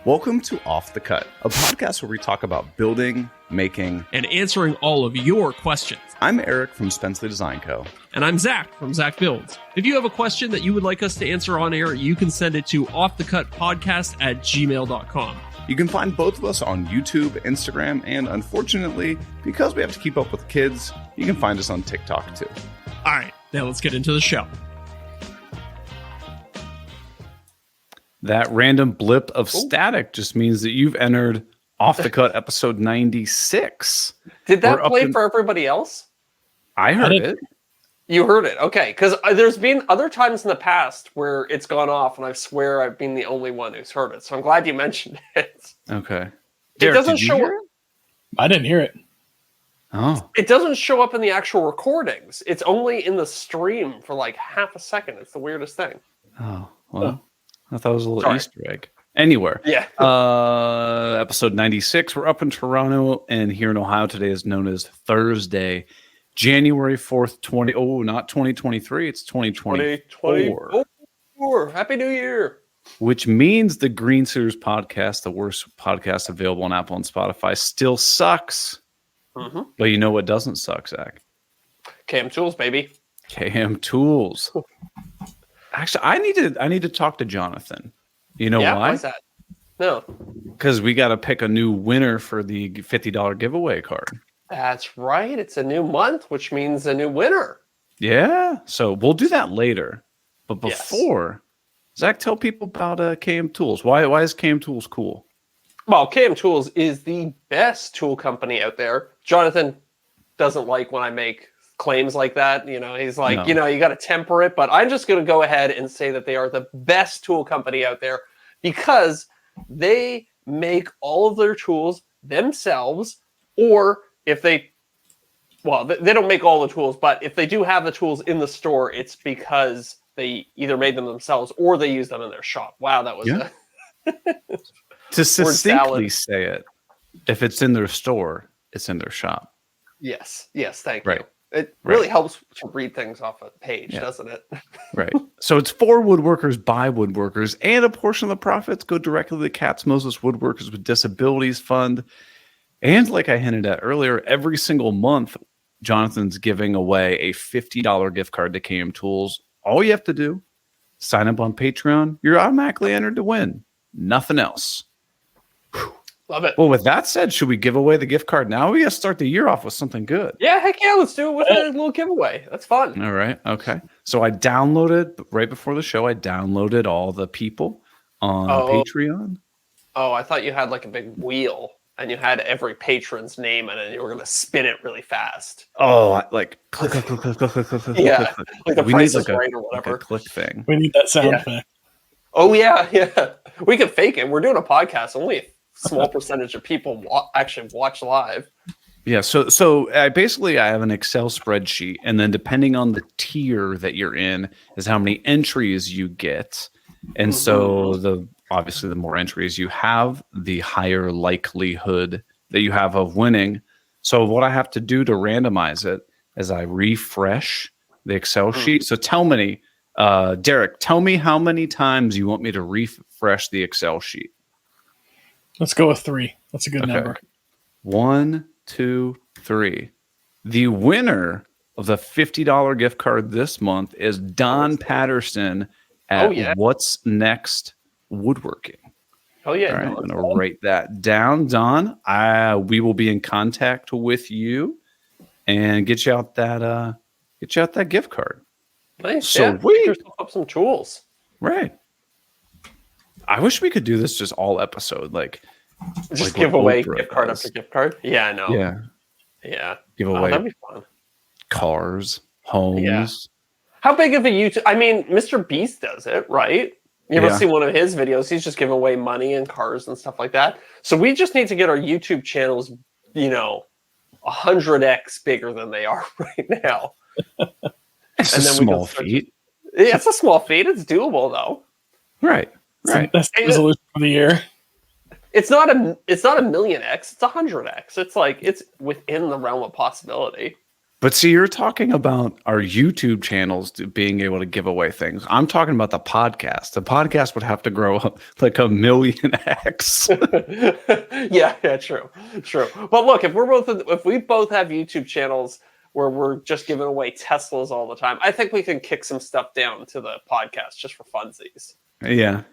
Welcome to Off the Cut, a podcast where we talk about building, making, and answering all of your questions. I'm Eric from Spenceley Design Co. And I'm Zach from Zach Builds. If you have a question that you would like us to answer on air, you can send it to offthecutpodcast@gmail.com. You can find both of us on YouTube, Instagram, and unfortunately, because we have to keep up with kids, you can find us on TikTok too. All right, now let's get into the show. That random blip of static just means that you've entered Off the Cut episode 96. Did that play for everybody else? I heard it. You heard it. Okay. Because there's been other times in the past where it's gone off, and I swear I've been the only one who's heard it. So I'm glad you mentioned it. Okay. It doesn't show up. I didn't hear it. Oh. It doesn't show up in the actual recordings. It's only in the stream for like half a second. It's the weirdest thing. Oh, well. I thought it was a little Easter egg. Anywhere. Yeah. Episode 96. We're up in Toronto, and here in Ohio today is known as Thursday, January 4th, not 2023. It's 2024. Happy New Year. Which means the Green Series podcast, the worst podcast available on Apple and Spotify, still sucks. Mm-hmm. But you know what doesn't suck, Zach? KM Tools, baby. KM Tools. Actually, I need to talk to Jonathan. You know why? Why's that? No. Because we got to pick a new winner for the $50 giveaway card. That's right. It's a new month, which means a new winner. Yeah. So we'll do that later. But before, Zach, tell people about KM Tools. Why is KM Tools cool? Well, KM Tools is the best tool company out there. Jonathan doesn't like when I make claims like that. You know, he's like, you got to temper it. But I'm just going to go ahead and say that they are the best tool company out there because they make all of their tools themselves, or if they don't make all the tools, but if they do have the tools in the store, it's because they either made them themselves or they use them in their shop. Wow, that was to succinctly say it. If it's in their store, it's in their shop. Yes, thank you. It really helps to read things off a page, doesn't it? Right. So it's for woodworkers by woodworkers, and a portion of the profits go directly to the Katz Moses Woodworkers with Disabilities Fund. And like I hinted at earlier, every single month, Jonathan's giving away a $50 gift card to KM Tools. All you have to do, sign up on Patreon. You're automatically entered to win. Nothing else. Love it. Well, with that said, should we give away the gift card now? We got to start the year off with something good. Yeah, heck yeah. Let's do it with a little giveaway. That's fun. All right. Okay. So I downloaded, right before the show, I downloaded all the people on Patreon. Oh, I thought you had like a big wheel and you had every patron's name and then you were going to spin it really fast. Oh, like click, click, click, click, click, click, click. Yeah. Like the Price is Right or Like whatever. a click thing. We need that sound effect. Oh, yeah. We can fake it. We're doing a podcast. Only a small percentage of people actually watch live. Yeah, so I have an Excel spreadsheet, and then depending on the tier that you're in is how many entries you get. And so obviously the more entries you have, the higher likelihood that you have of winning. So what I have to do to randomize it is I refresh the Excel sheet. So tell me, Deric, tell me how many times you want me to refresh the Excel sheet. Let's go with 3. That's a good number. 1, 2, 3. The winner of the $50 gift card this month is Don Patterson at What's Next Woodworking. Oh, yeah. All right, I'm going to write that down. Don, we will be in contact with you and get you out that gift card. Nice. So pick yourself up some tools. Right. I wish we could do this just all episode, just give away gift card after gift card. Yeah, I know. Yeah. Give away. That'd be fun. Cars, homes. Yeah. How big of a YouTube? I mean, Mr. Beast does it, right? You ever see one of his videos? He's just giving away money and cars and stuff like that. So we just need to get our YouTube channels, 100x bigger than they are right now. It's a small feat. Yeah, it's a small feat. It's doable though. Right. That's the resolution for the year. It's not a million X. It's 100x. It's like it's within the realm of possibility. But see, you're talking about our YouTube channels being able to give away things. I'm talking about the podcast. The podcast would have to grow up like 1,000,000x. Yeah, true. But look, if we both have YouTube channels where we're just giving away Teslas all the time, I think we can kick some stuff down to the podcast just for funsies. Yeah.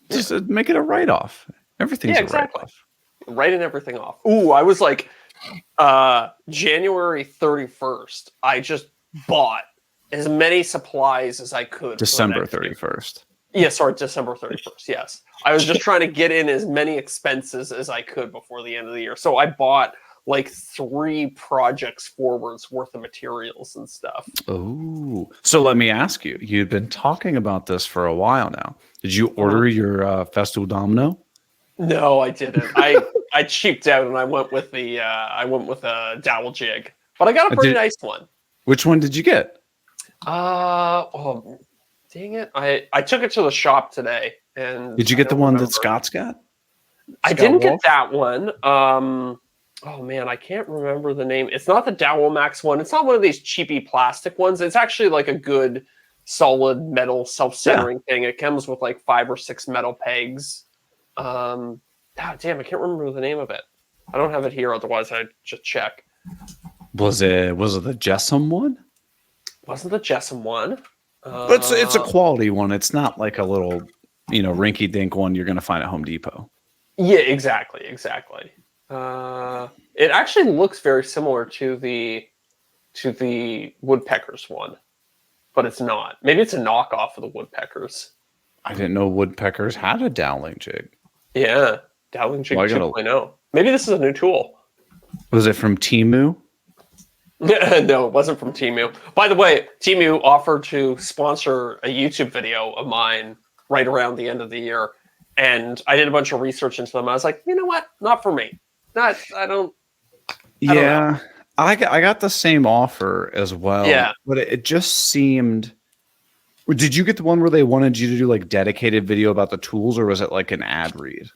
Just make it a write-off. Everything's a write-off. Writing everything off. Ooh, I was like, January 31st, I just bought as many supplies as I could. December 31st. Yeah, sorry, December 31st. Yes. I was just trying to get in as many expenses as I could before the end of the year. So I bought like 3 projects forwards worth of materials and stuff. Oh, so let me ask you, you've been talking about this for a while now. Did you order your Festool Domino? No, I didn't. I cheaped out and I went with a dowel jig, but I got a pretty nice one. Which one did you get? Oh, dang it! I took it to the shop today, and did you get the one that Scott's got? I didn't get that one. Oh man, I can't remember the name. It's not the Dowel Max one. It's not one of these cheapy plastic ones. It's actually like a good, solid metal self-centering thing. It comes with like 5 or 6 metal pegs. Damn, I can't remember the name of it. I don't have it here. Otherwise, I'd just check. Was it the Jessam one? Wasn't the Jessam one? But it's a quality one. It's not like a little, rinky-dink one you're going to find at Home Depot. Yeah, exactly. It actually looks very similar to the Woodpeckers one, but it's not. Maybe it's a knockoff of the Woodpeckers. I didn't know Woodpeckers had a doweling jig. Yeah, doweling jig 2.0. Maybe this is a new tool. Was it from Temu? No, it wasn't from Temu. By the way, Temu offered to sponsor a YouTube video of mine right around the end of the year, and I did a bunch of research into them. I was like, you know what? Not for me. I don't know. I got the same offer as well. Yeah, but it just seemed. Did you get the one where they wanted you to do like dedicated video about the tools, or was it like an ad read?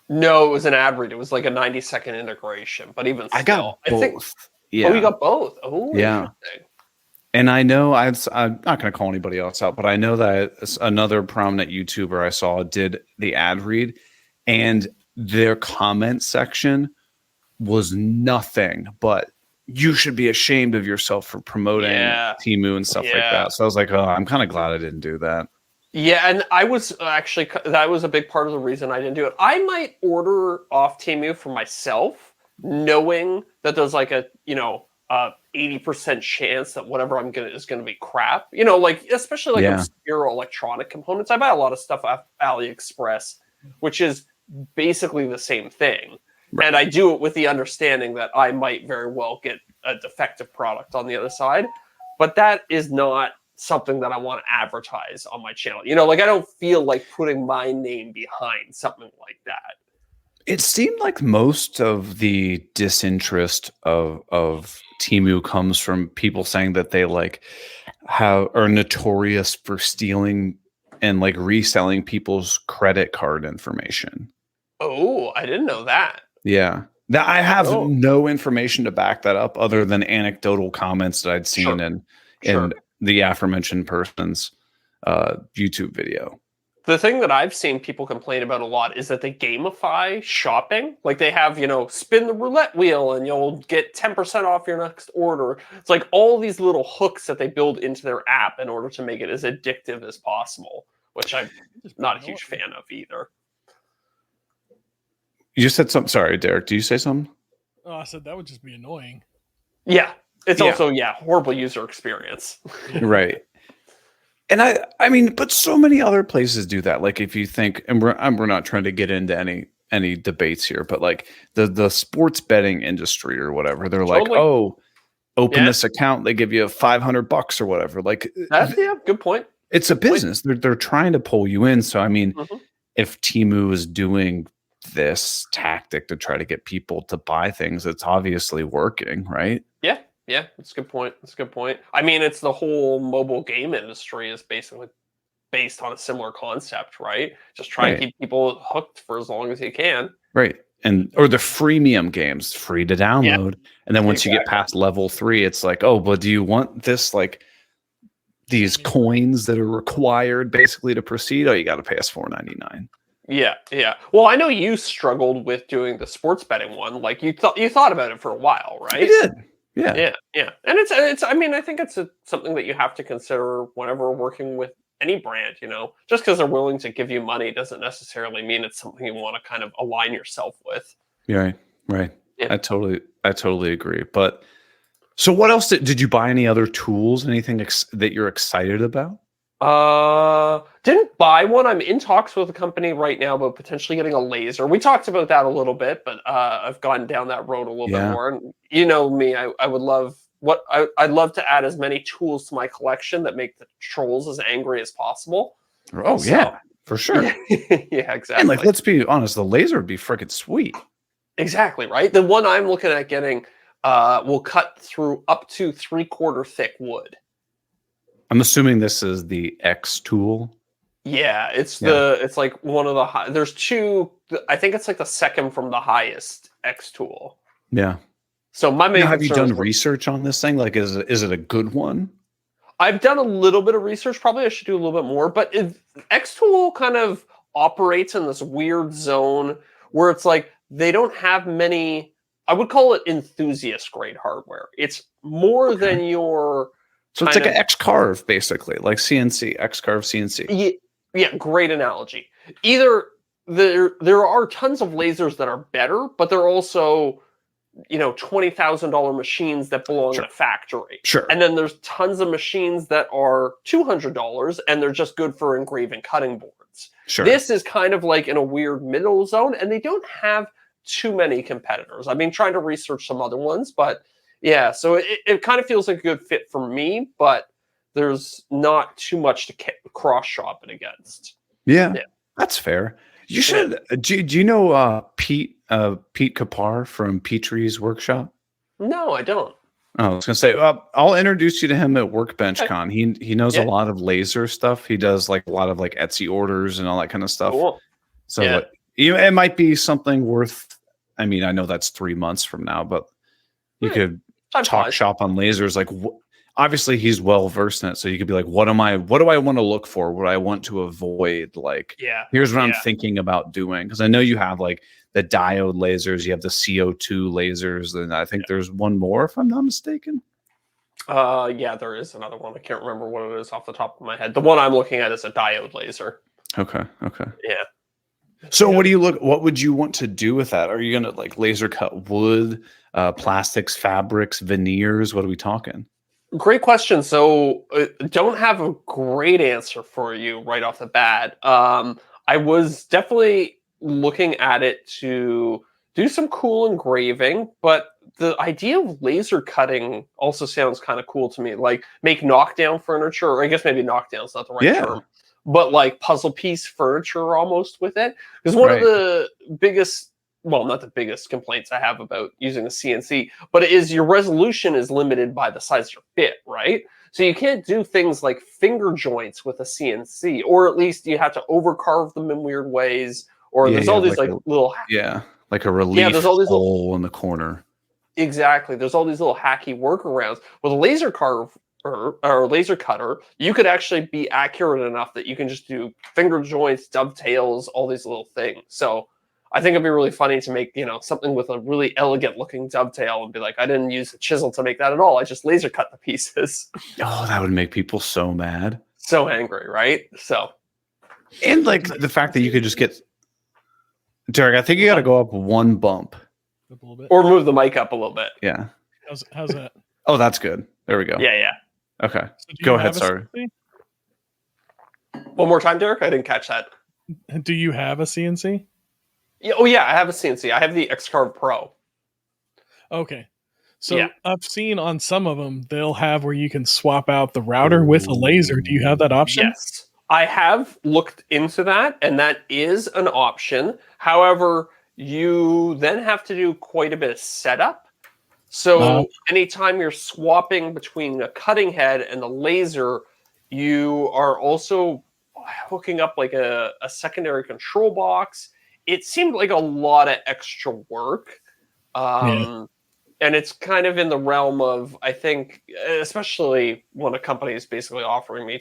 No, it was an ad read. It was like a 90-second integration. But even still, I got both. Yeah. Oh, you got both. Oh, yeah. And I know I'm not going to call anybody else out, but I know that another prominent YouTuber I saw did the ad read, and their comment section was nothing but you should be ashamed of yourself for promoting Temu and stuff like that. So I was like, oh, I'm kind of glad I didn't do that. Yeah, and I was actually, that was a big part of the reason I didn't do it. I might order off Temu for myself, knowing that there's like a 80% chance that whatever I'm gonna is gonna be crap. Like especially like obscure electronic components. I buy a lot of stuff off AliExpress, which is basically the same thing. Right. And I do it with the understanding that I might very well get a defective product on the other side, but that is not something that I want to advertise on my channel. Like I don't feel like putting my name behind something like that. It seemed like most of the disinterest of Temu comes from people saying that they are notorious for stealing and like reselling people's credit card information. Oh, I didn't know that. Yeah. I have no information to back that up other than anecdotal comments that I'd seen in the aforementioned person's YouTube video. The thing that I've seen people complain about a lot is that they gamify shopping. Like they have, spin the roulette wheel and you'll get 10% off your next order. It's like all these little hooks that they build into their app in order to make it as addictive as possible, which I'm not a huge fan of either. You just said something. Sorry, Derek. Do you say something? Oh, I said that would just be annoying. Yeah. It's also, horrible user experience. Right. And I mean, but so many other places do that. Like if you think, and we're not trying to get into any debates here, but like the sports betting industry or whatever, they're like, oh, open this account, they give you $500 or whatever. Like that's good point. It's a business. They're trying to pull you in. So I mean, if Temu is doing this tactic to try to get people to buy things, it's obviously working, right? Yeah, that's a good point. I mean, it's the whole mobile game industry is basically based on a similar concept, right? Just try and keep people hooked for as long as you can. Right. or the freemium games, free to download. And then once you get past level 3, it's like, oh, but do you want this, like these coins that are required basically to proceed? Oh, you got to pay us $4.99. Yeah. Well, I know you struggled with doing the sports betting one. Like you thought about it for a while, right? I did. Yeah. And it's. I mean, I think it's something that you have to consider whenever working with any brand. Just because they're willing to give you money doesn't necessarily mean it's something you want to kind of align yourself with. Right. Yeah. I totally agree. But so what else did you buy? Any other tools? Anything that you're excited about? Didn't buy one. I'm in talks with a company right now about potentially getting a laser. We talked about that a little bit, but I've gone down that road a little bit more. And you know me, I would love I'd love to add as many tools to my collection that make the trolls as angry as possible. Oh yeah, for sure. Yeah, exactly. And like, let's be honest, the laser would be freaking sweet. Exactly, right? The one I'm looking at getting will cut through up to 3/4 thick wood. I'm assuming this is the X tool. Yeah, it's like one of the high. There's two. I think it's like the second from the highest X tool. Yeah. So my main. Have you done research on this thing? Like, is it a good one? I've done a little bit of research. Probably I should do a little bit more. But X tool kind of operates in this weird zone where it's like they don't have many. I would call it enthusiast grade hardware. It's more than your. So it's like an X-carve, basically, like CNC, X-carve CNC. Yeah, great analogy. Either there are tons of lasers that are better, but they're also, $20,000 machines that belong in a factory. Sure. And then there's tons of machines that are $200 and they're just good for engraving cutting boards. Sure. This is kind of like in a weird middle zone, and they don't have too many competitors. I've been trying to research some other ones, but yeah, so it kind of feels like a good fit for me, but there's not too much to cross shop it against. Yeah, that's fair. You should. Do you know Pete Kapar from Petrie's Workshop? No, I don't. Oh, I was gonna say I'll introduce you to him at Workbench Con. He knows a lot of laser stuff. He does like a lot of like Etsy orders and all that kind of stuff. Cool. So it might be something worth. I mean, I know that's 3 months from now, but you could talk shop on lasers. Like, obviously he's well versed in it, so you could be like, what do I want to look for? What I want to avoid? Like, here's what I'm thinking about doing. Because I know you have like the diode lasers, you have the CO2 lasers, and I think there's one more, if I'm not mistaken. Yeah, there is another one. I can't remember what it is off the top of my head. The one I'm looking at is a diode laser. Okay. Yeah. So what would you want to do with that? Are you gonna like laser cut wood, plastics, fabrics, veneers? What are we talking? Great question. So don't have a great answer for you right off the bat. I was definitely looking at it to do some cool engraving, but the idea of laser cutting also sounds kind of cool to me. Like make knockdown furniture, or I guess maybe knockdown's not the right term, but like puzzle piece furniture almost with it. Because one of the biggest, well, not the biggest complaints I have about using a CNC, but it is your resolution is limited by the size of your bit, right? So you can't do things like finger joints with a CNC, or at least you have to overcarve them in weird ways, or there's all these like little... Yeah, like a relief hole in the corner. Exactly. There's all these little hacky workarounds. With a laser carve, or laser cutter, you could actually be accurate enough that you can just do finger joints, dovetails, all these little things. So I think it'd be really funny to make, something with a really elegant looking dovetail and be like, I didn't use a chisel to make that at all. I just laser cut the pieces. Oh, that would make people so mad. So angry, right? So. And like the fact that you could just get, Deric, I think you got to go up one bump. A little bit. Or move the mic up a little bit. Yeah. How's that? Oh, that's good. There we go. Yeah. Okay. So go ahead, sorry. One more time, Deric? I didn't catch that. Do you have a CNC? Yeah, I have a CNC. I have the X-Carve Pro. Okay. So I've seen on some of them, they'll have where you can swap out the router with a laser. Do you have that option? Yes. I have looked into that, and that is an option. However, you then have to do quite a bit of setup. So anytime you're swapping between a cutting head and the laser, you are also hooking up like a secondary control box. it seemed like a lot of extra work. And it's kind of in the realm of, I think, especially when a company is basically offering me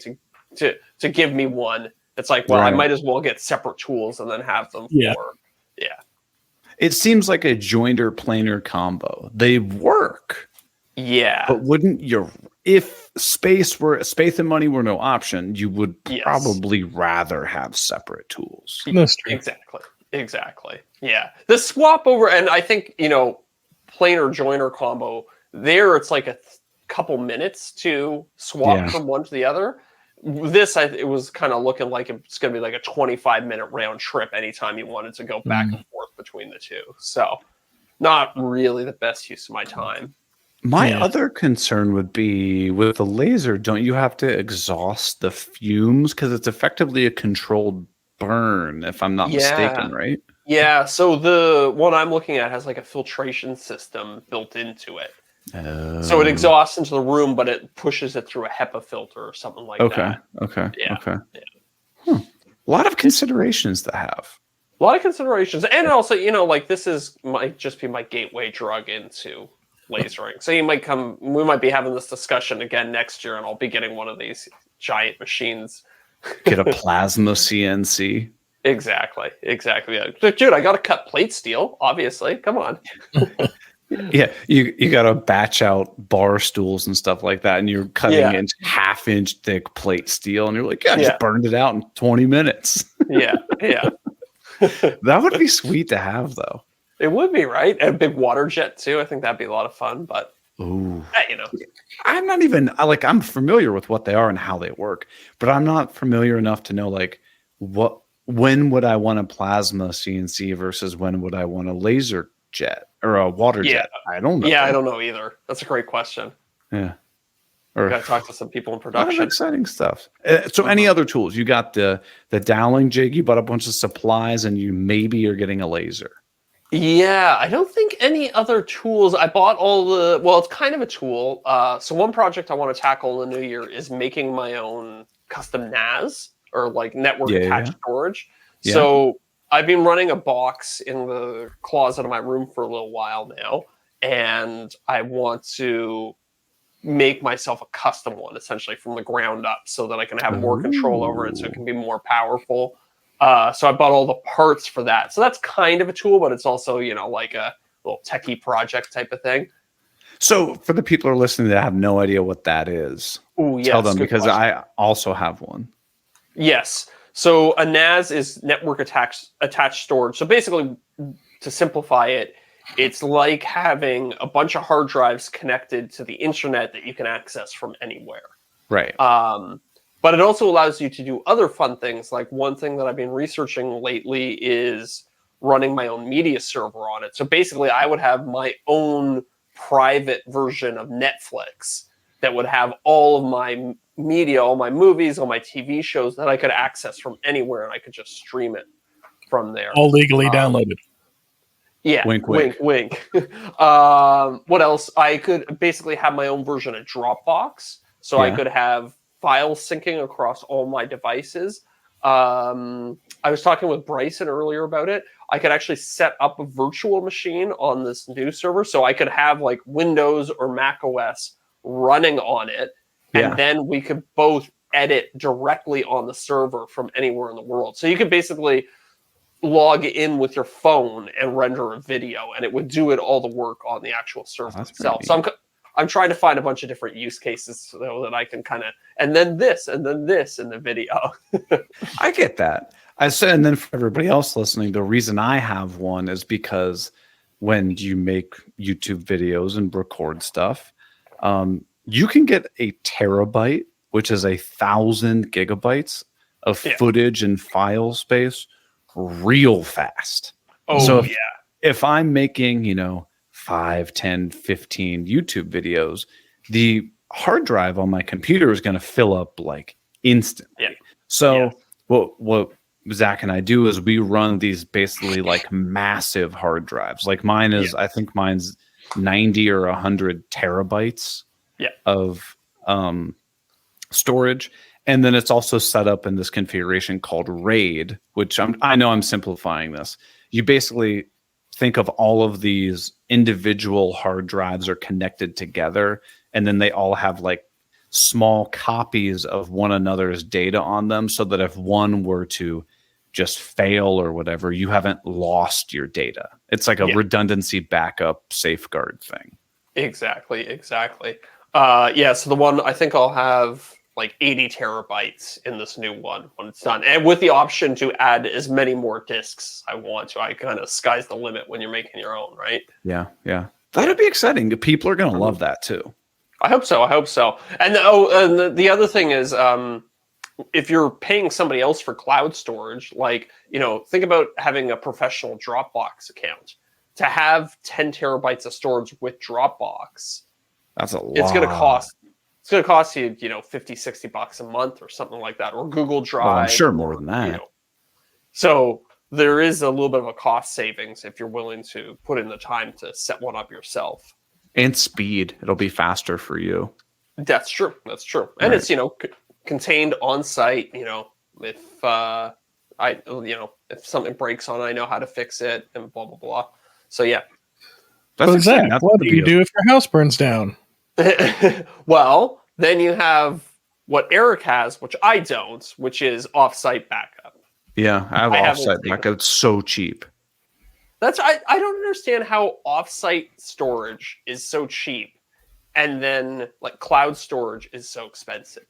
to give me one, it's like, well, I might as well get separate tools and then have them for, It seems like a jointer planer combo. They work. Yeah. But wouldn't you, if space and money were no option, you would probably rather have separate tools. That's true. Exactly. Yeah. The swap over, and I think, planer joiner combo, there it's like a couple minutes to swap from one to the other. This, it was kind of looking like it's going to be like a 25-minute round trip anytime you wanted to go back and forth between the two. So not really the best use of my time. My other concern would be with the laser, don't you have to exhaust the fumes? Because it's effectively a controlled burn, if I'm not mistaken, right? Yeah, so the one I'm looking at has like a filtration system built into it. So it exhausts into the room, but it pushes it through a HEPA filter or something like that. Okay. A lot of considerations to have. A lot of considerations. And also, like this might just be my gateway drug into lasering. So we might be having this discussion again next year, and I'll be getting one of these giant machines. Get a plasma CNC. Exactly. Yeah. Dude, I got to cut plate steel, obviously. Come on. Yeah, you got to batch out bar stools and stuff like that, and you're cutting half-inch thick plate steel, and you're like, I just burned it out in 20 minutes. Yeah. That would be sweet to have, though. It would be, right? And a big water jet, too. I think that'd be a lot of fun, but... Ooh. I'm not even... I'm familiar with what they are and how they work, but I'm not familiar enough to know, when would I want a plasma CNC versus when would I want a laser jet or a water jet? I don't know. Yeah, I don't know either. That's a great question. Yeah. Or got to talk to some people in production. A lot of exciting stuff. So any other tools? You got the doweling jig, you bought a bunch of supplies, and you maybe are getting a laser. Yeah, I don't think any other tools. I bought it's kind of a tool. So one project I want to tackle in the new year is making my own custom NAS. Or like network attached storage. Yeah. So I've been running a box in the closet of my room for a little while now, and I want to make myself a custom one, essentially from the ground up, so that I can have more control over it, so it can be more powerful. So I bought all the parts for that. So that's kind of a tool, but it's also like a little techie project type of thing. So for the people who are listening that have no idea what that is, tell them, because question. I also have one. Yes. So a NAS is network attached storage. So basically, to simplify it, it's like having a bunch of hard drives connected to the internet that you can access from anywhere. Right. But it also allows you to do other fun things. Like one thing that I've been researching lately is running my own media server on it. So basically, I would have my own private version of Netflix that would have all of my media, all my movies, all my TV shows that I could access from anywhere, and I could just stream it from there. All legally downloaded. Yeah. Wink. What else? I could basically have my own version of Dropbox, so I could have file syncing across all my devices. I was talking with Bryson earlier about it. I could actually set up a virtual machine on this new server, so I could have like Windows or Mac OS running on it. And then we could both edit directly on the server from anywhere in the world. So you could basically log in with your phone and render a video, and it would do all the work on the actual server itself. So I'm trying to find a bunch of different use cases so that I can kind of, and then this in the video. I get that. I said, and then for everybody else listening, the reason I have one is because when you make YouTube videos and record stuff, you can get a terabyte, which is 1,000 gigabytes of footage and file space real fast. If I'm making, 5, 10, 15 YouTube videos, the hard drive on my computer is going to fill up like instantly. What Zach and I do is we run these basically like massive hard drives. Like mine is, I think mine's 90 or 100 terabytes of storage, And then it's also set up in this configuration called RAID, which I know I'm simplifying this. You basically think of all of these individual hard drives are connected together, and then they all have like small copies of one another's data on them, so that if one were to just fail or whatever, you haven't lost your data. It's like a redundancy backup safeguard thing. Exactly. Yeah, so the one, I think I'll have like 80 terabytes in this new one when it's done. And with the option to add as many more disks I want to. I kind of sky's the limit when you're making your own, right? Yeah. That'd be exciting. People are going to love that too. I hope so. And the other thing is, if you're paying somebody else for cloud storage, like, think about having a professional Dropbox account. To have 10 terabytes of storage with Dropbox, that's a lot. It's going to cost you, $50, $60 a month or something like that, or Google Drive. Well, I'm sure more than that. So there is a little bit of a cost savings if you're willing to put in the time to set one up yourself. And speed. It'll be faster for you. That's true. And it's, contained on site, if if something breaks on it, I know how to fix it and blah, blah, blah. So yeah. That's exactly. What do you do if your house burns down? Well, then you have what Eric has, which I don't, which is offsite backup. Yeah, I have offsite backup. It's so cheap. I don't understand how offsite storage is so cheap, and then like cloud storage is so expensive.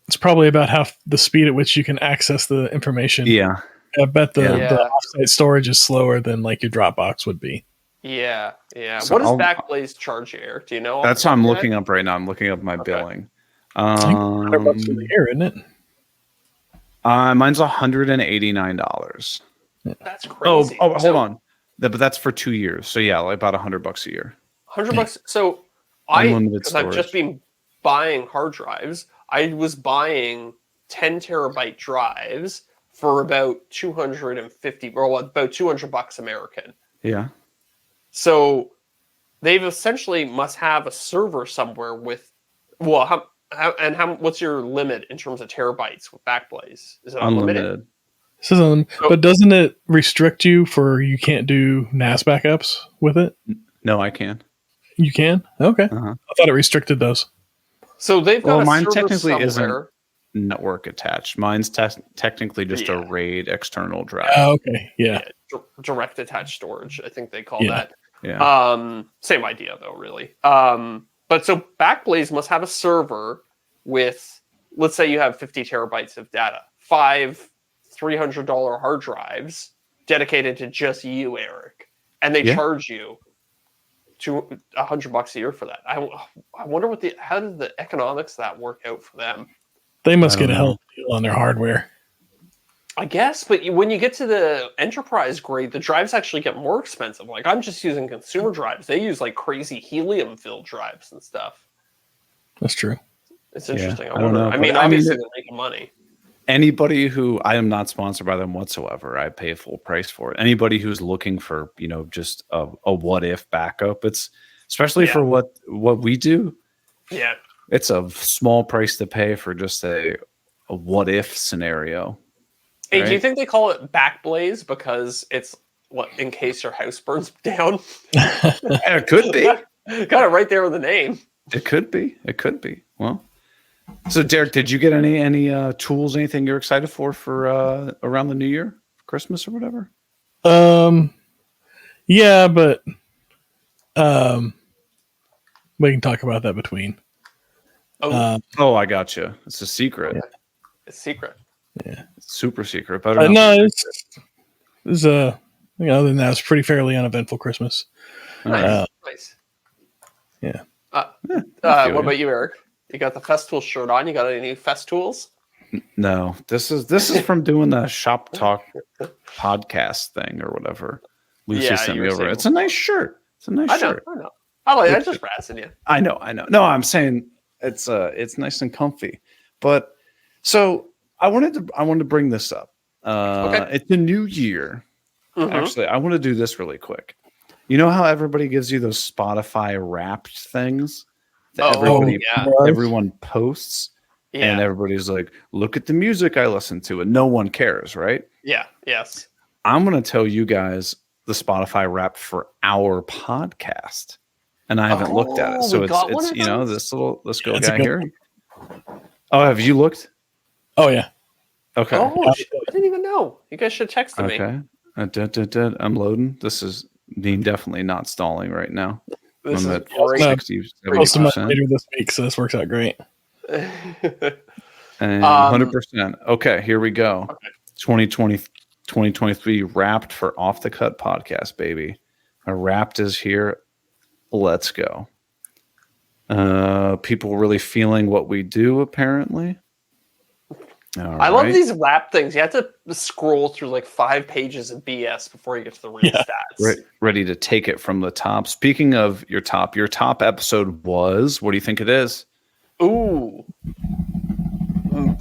It's probably about half the speed at which you can access the information. Yeah, I bet the offsite storage is slower than like your Dropbox would be. Yeah. So what does Backblaze charge you, Eric? Do you know? That's how I'm looking up right now. I'm looking up my billing. $100 for the year, isn't it? Mine's $189. That's crazy. Oh, hold on. But that's for 2 years. So yeah, like about $100 a year. $100. So because I've just been buying hard drives. I was buying 10 terabyte drives for about $250, or about $200 American. Yeah. So they've essentially must have a server somewhere with, what's your limit in terms of terabytes with Backblaze? Is it unlimited? But doesn't it restrict you you can't do NAS backups with it? No, I can. You can? Okay. Uh-huh. I thought it restricted those. So they've got mine server technically somewhere. Isn't network attached. Mine's technically just a RAID external drive. Oh, okay. Yeah. Direct attached storage, I think they call that. Yeah. Same idea though, really. But so Backblaze must have a server with, let's say you have 50 terabytes of data, 5 $300 hard drives dedicated to just you, Eric, and they charge you $100 a year for that. I wonder how did the economics of that work out for them? They must get a hell of a deal on their hardware. I guess, but when you get to the enterprise grade, the drives actually get more expensive. Like I'm just using consumer drives. They use like crazy helium-filled drives and stuff. That's true. It's interesting. I don't know. Obviously they're making money. Anybody who I am not sponsored by them whatsoever, I pay full price for it. Anybody who's looking for, just a what if backup, it's especially for what we do. Yeah. It's a small price to pay for just a what if scenario. Hey, right? Do you think they call it Backblaze because it's in case your house burns down? It could be. Got it right there with the name. It could be. Well, so Deric, did you get any tools, anything you're excited for around the new year, Christmas or whatever? Yeah, but we can talk about that between. Oh, I got you. It's a secret. Yeah. It's secret. Yeah, it's super secret. No, it's other than that, it's pretty fairly uneventful Christmas. Nice. Yeah. What about you, Eric? You got the Festool shirt on. You got any new Festools? No, this is from doing the Shop Talk podcast thing or whatever. Lucy sent me over. It's a nice shirt. It's a nice shirt. I know. I just razzing you. I know. No, I'm saying it's nice and comfy. But so I wanted to bring this up. Okay. It's a new year. Mm-hmm. Actually, I want to do this really quick. You know how everybody gives you those Spotify Wrapped things that everyone posts? Yeah. And everybody's like, look at the music I listen to, and no one cares, right? Yeah. Yes. I'm going to tell you guys the Spotify Wrapped for our podcast, and I haven't looked at it. So we got one it's of you know, those? this little That's a guy good here. one. Oh, have you looked? Oh yeah. Okay. Oh, I didn't even know. You guys should text me. Okay. I'm loading. This is definitely not stalling right now. This I'm is at great. 60, Most of mine 70%. later this week, so this works out great. And 100%. Okay, here we go. Okay. 2023 Wrapped for Off the Cut podcast, baby. A Wrapped is here. Let's go. People really feeling what we do, apparently. I love these rap things. You have to scroll through like 5 pages of BS before you get to the real stats. Ready to take it from the top. Speaking of your top episode was, what do you think it is? Ooh.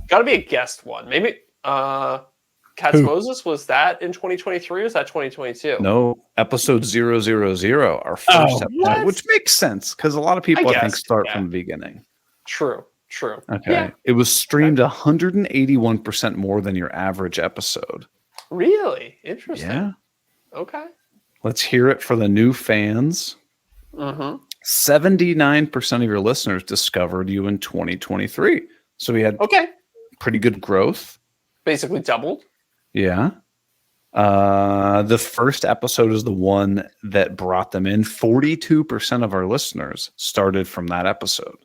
Gotta be a guest one. Maybe Cats Moses, was that in 2023 or was that 2022? No, episode 000, our first episode, which makes sense because a lot of people I think start from the beginning. True. Okay. Yeah. It was streamed 181% more than your average episode. Really? Interesting. Yeah. Okay. Let's hear it for the new fans. 79% of your listeners discovered you in 2023. So we had pretty good growth. Basically doubled. Yeah. The first episode is the one that brought them in. 42% of our listeners started from that episode.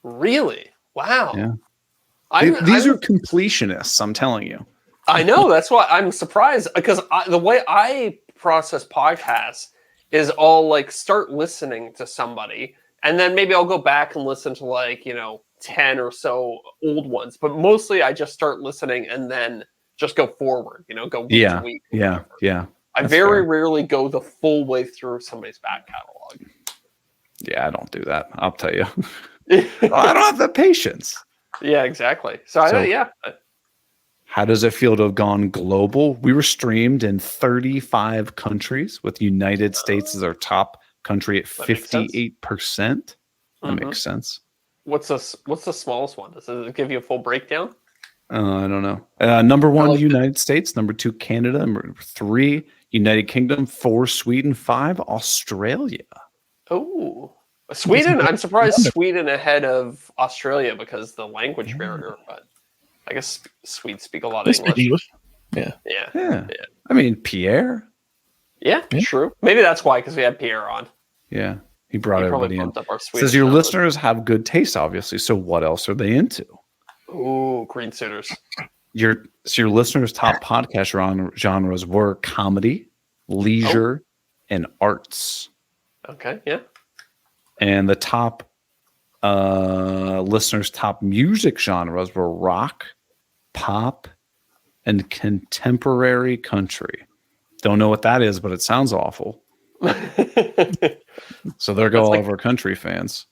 Really? Wow. Yeah. These are completionists, I'm telling you. I know. That's why I'm surprised because the way I process podcasts is I'll like start listening to somebody and then maybe I'll go back and listen to like, 10 or so old ones. But mostly I just start listening and then just go forward, go week to week. Yeah. I very rarely go the full way through somebody's back catalog. Yeah, I don't do that. I'll tell you. I don't have the patience. Yeah, exactly. So how does it feel to have gone global? We were streamed in 35 countries with United States as our top country at 58%. That makes sense. What's the smallest one? Does it give you a full breakdown? I don't know. Number 1, United States. Number 2, Canada. Number 3, United Kingdom. 4, Sweden. 5, Australia. Oh, Sweden. I'm surprised Sweden ahead of Australia because the language barrier, but I guess Swedes speak a lot of English. Yeah. I mean, Pierre. Yeah, true. Maybe that's why, because we had Pierre on. Yeah, he brought everybody in. Says your listeners have good taste, obviously. So what else are they into? Ooh, green suitors. Your listeners' top podcast genres were comedy, leisure, and arts. Okay, yeah. And the top listeners' top music genres were rock, pop, and contemporary country. Don't know what that is, but it sounds awful. So there go all of our country fans.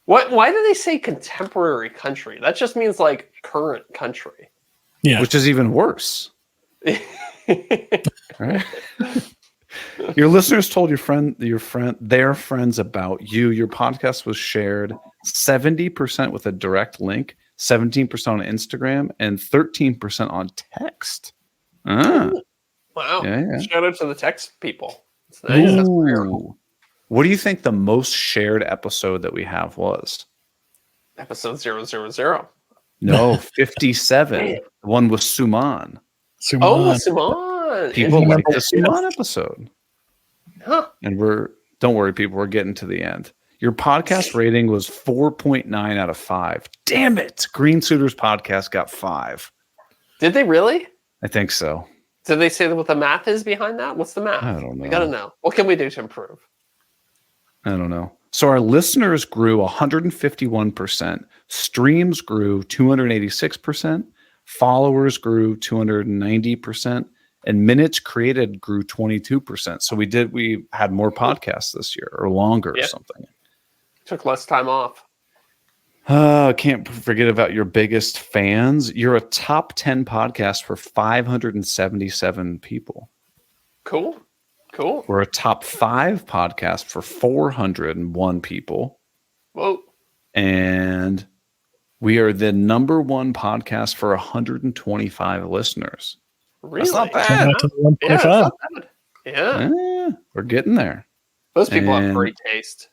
What? Why do they say contemporary country? That just means like current country. Yeah, which is even worse. Right? Your listeners told their friends about you. Your podcast was shared 70% with a direct link, 17% on Instagram, and 13% on text. Wow. Yeah. Shout out to the text people. That's nice. That's what do you think the most shared episode that we have was? Episode 000. No, 57. The one with Suman. Oh, Suman. People like the Suman episode. Huh. And don't worry, people, we're getting to the end. Your podcast rating was 4.9 out of 5. Damn it. Green Suitors podcast got 5. Did they really? I think so. Did they say what the math is behind that? What's the math? I don't know. We got to know. What can we do to improve? I don't know. So our listeners grew 151%. Streams grew 286%. Followers grew 290%. And minutes created grew 22%. So we had more podcasts this year or longer or something. Took less time off. Can't forget about your biggest fans. You're a top 10 podcast for 577 people. Cool. We're a top 5 podcast for 401 people. Whoa. And We are the number one podcast for 125 listeners. Really? That's not bad. Come back to the 125. Yeah, that's not bad. Yeah. We're getting there. Those people have great taste.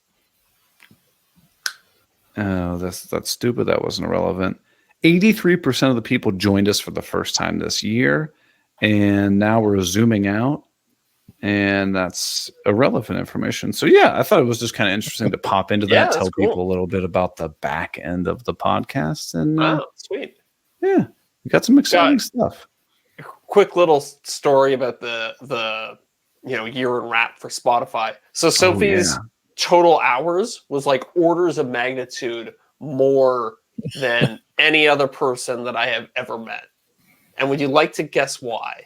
Oh, that's stupid. That wasn't relevant. 83% of the people joined us for the first time this year, and now we're zooming out, and that's irrelevant information. So yeah, I thought it was just kind of interesting to pop into that, tell people a little bit about the back end of the podcast, and sweet. Yeah, we got some exciting stuff. Quick little story about the year in rap for Spotify. So Sophie's total hours was like orders of magnitude more than any other person that I have ever met. And would you like to guess why?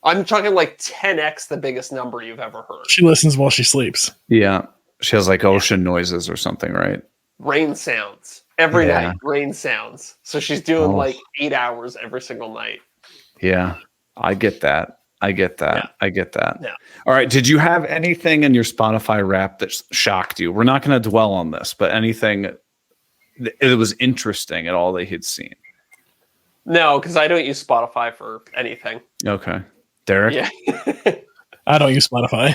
I'm talking like 10x the biggest number you've ever heard. She listens while she sleeps. Yeah. She has like ocean noises or something, right? Rain sounds. Every night, rain sounds. So she's doing like 8 hours every single night. Yeah. I get that. Yeah. Yeah. All right. Did you have anything in your Spotify rap that shocked you? We're not going to dwell on this, but anything it was interesting at all that he'd seen? No, because I don't use Spotify for anything. Okay. Deric? Yeah. I don't use Spotify.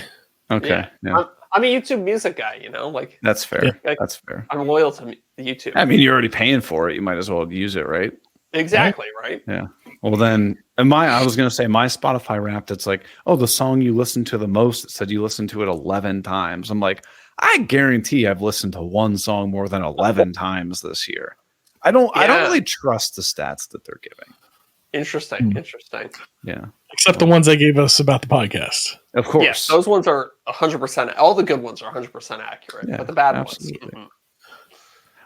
Okay. Yeah. I'm a YouTube music guy, like that's fair. Yeah. That's fair. I'm loyal to YouTube. I mean, you're already paying for it. You might as well use it, right? Exactly, right? Yeah. Well, then, I was going to say my Spotify rap that's like, oh, the song you listened to the most, it said you listened to it 11 times. I'm like, I guarantee I've listened to one song more than 11 times this year. I don't really trust the stats that they're giving. Interesting. Yeah. Except the ones they gave us about the podcast. Of course. Yes, those ones are 100%. All the good ones are 100% accurate, but the bad ones.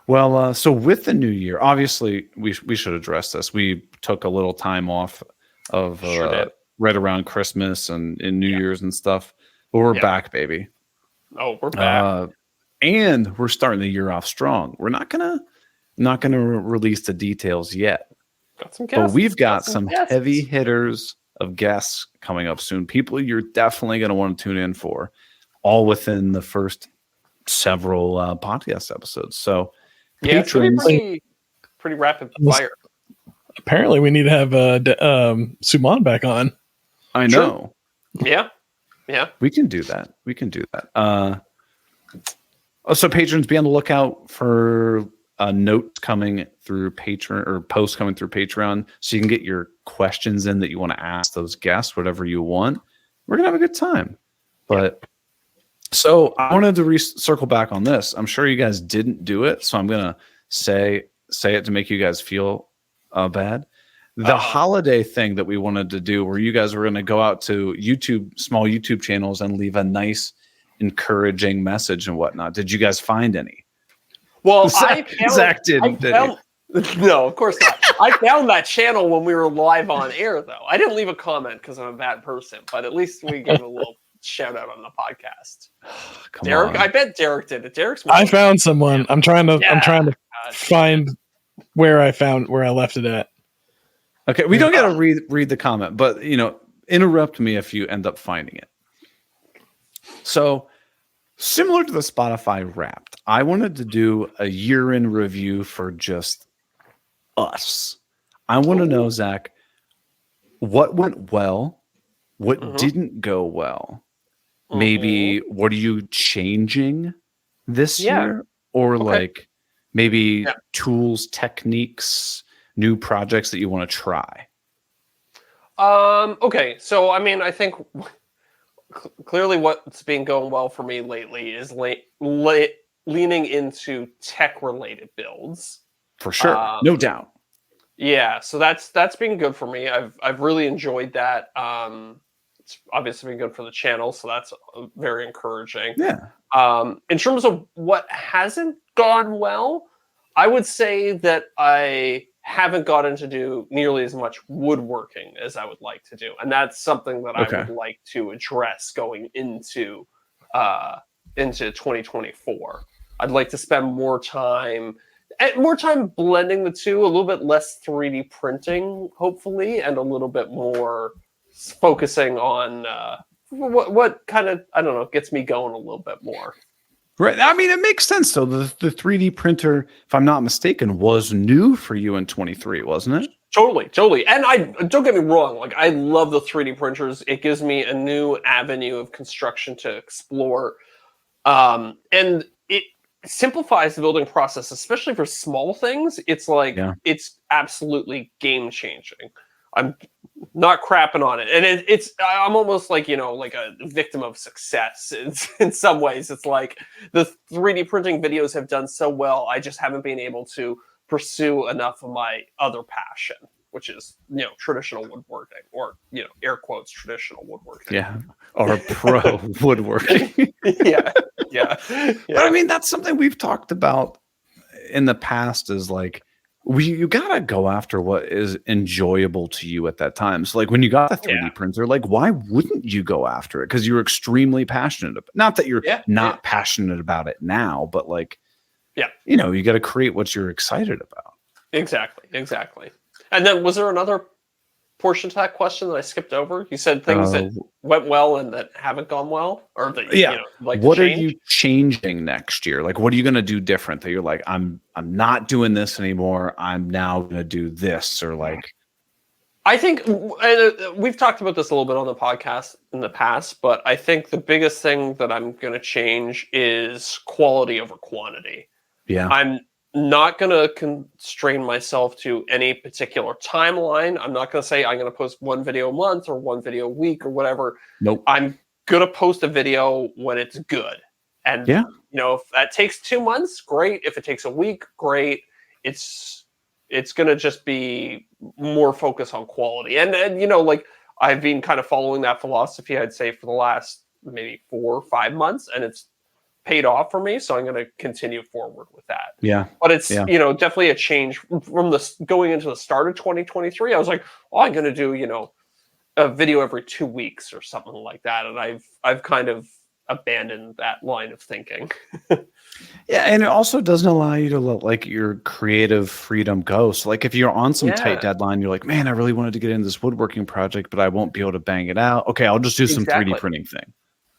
Well, so with the new year, obviously we should address this. We took a little time off of right around Christmas and in New Year's and stuff, but we're back, baby. Oh, we're back, and we're starting the year off strong. We're not gonna release the details yet, got some guests. But we've got some heavy hitters of guests coming up soon. People you're definitely going to want to tune in for, all within the first several podcast episodes. So. Yeah, patrons, pretty rapid fire. Apparently, we need to have Suman back on. I know. True. Yeah. We can do that. So patrons, be on the lookout for notes coming through Patreon or posts coming through Patreon, so you can get your questions in that you want to ask those guests, whatever you want. We're gonna have a good time. But so I wanted to circle back on this. I'm sure you guys didn't do it, so I'm gonna say it to make you guys feel bad. The holiday thing that we wanted to do, where you guys were going to go out to small YouTube channels and leave a nice, encouraging message and whatnot. Did you guys find any? Well, Zach didn't. No, of course not. I found that channel when we were live on air, though. I didn't leave a comment because I'm a bad person, but at least we gave a little shout out on the podcast. Deric, I bet Deric did it. I found someone. I'm trying to find where I left it at. Okay, we don't got to read the comment, but interrupt me if you end up finding it. So, similar to the Spotify Wrapped, I wanted to do a year in review for just us. I want to know, Zach, what went well, what didn't go well. Maybe what are you changing this year? Or like maybe tools, techniques, new projects that you want to try? Okay. So, I mean, I think clearly what's been going well for me lately is leaning into tech-related builds. For sure. No doubt. Yeah. So that's been good for me. I've really enjoyed that. It's obviously been good for the channel, so that's very encouraging. Yeah. In terms of what hasn't gone well, I would say that I haven't gotten to do nearly as much woodworking as I would like to do, and that's something that I would like to address going into 2024. I'd like to spend more time blending the two, a little bit less 3D printing, hopefully, and a little bit more focusing on what kind of, I don't know, gets me going a little bit more. Right. I mean, it makes sense though. The 3D printer, if I'm not mistaken, was new for you in 23, wasn't it? Totally. And I don't get me wrong, like I love the 3D printers. It gives me a new avenue of construction to explore. And it simplifies the building process, especially for small things. It's like it's absolutely game changing. I'm not crapping on it, and I'm almost like like a victim of success in some ways. It's like the 3D printing videos have done so well. I just haven't been able to pursue enough of my other passion, which is traditional woodworking, or air quotes traditional woodworking. Yeah, or pro woodworking. yeah. But I mean, that's something we've talked about in the past. Is like you gotta go after what is enjoyable to you at that time. So like when you got the 3D printer, like why wouldn't you go after it? Because you're extremely passionate about it. Not that you're not passionate about it now, but like you got to create what you're excited about. Exactly. And then was there another portion to that question that I skipped over? You said things that went well and that haven't gone well, or that what are you changing next year? Like, what are you going to do different? That you're like, I'm not doing this anymore. I'm now going to do this, or like. I think we've talked about this a little bit on the podcast in the past, but I think the biggest thing that I'm going to change is quality over quantity. Yeah, I'm not going to constrain myself to any particular timeline. I'm not going to say I'm going to post one video a month or one video a week or whatever. Nope. I'm going to post a video when it's good. And, if that takes 2 months, great. If it takes a week, great. It's going to just be more focus on quality. And like I've been kind of following that philosophy, I'd say, for the last maybe 4 or 5 months, and it's paid off for me, so I'm going to continue forward with that. Yeah, but it's definitely a change from going into the start of 2023. I was like, I'm going to do a video every 2 weeks or something like that, and I've kind of abandoned that line of thinking. Yeah, and it also doesn't allow you to let like your creative freedom go. So like if you're on some tight deadline, you're like, man, I really wanted to get into this woodworking project, but I won't be able to bang it out. Okay, I'll just do some 3D printing thing.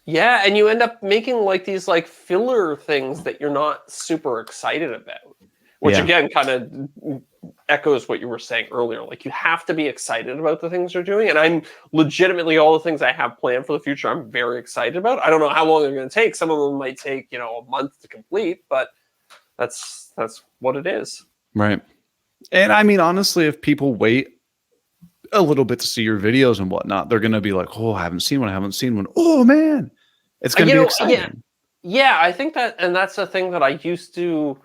Yeah, and you end up making like these like filler things that you're not super excited about, which again kind of echoes what you were saying earlier. Like you have to be excited about the things you're doing, and I'm legitimately, all the things I have planned for the future, I'm very excited about. I don't know how long they're going to take. Some of them might take a month to complete, but that's what it is. Right. And I mean, honestly, if people wait a little bit to see your videos and whatnot, they're going to be like, oh, I haven't seen one. Oh man, it's going to be exciting. Yeah, I think that, and that's the thing that I used to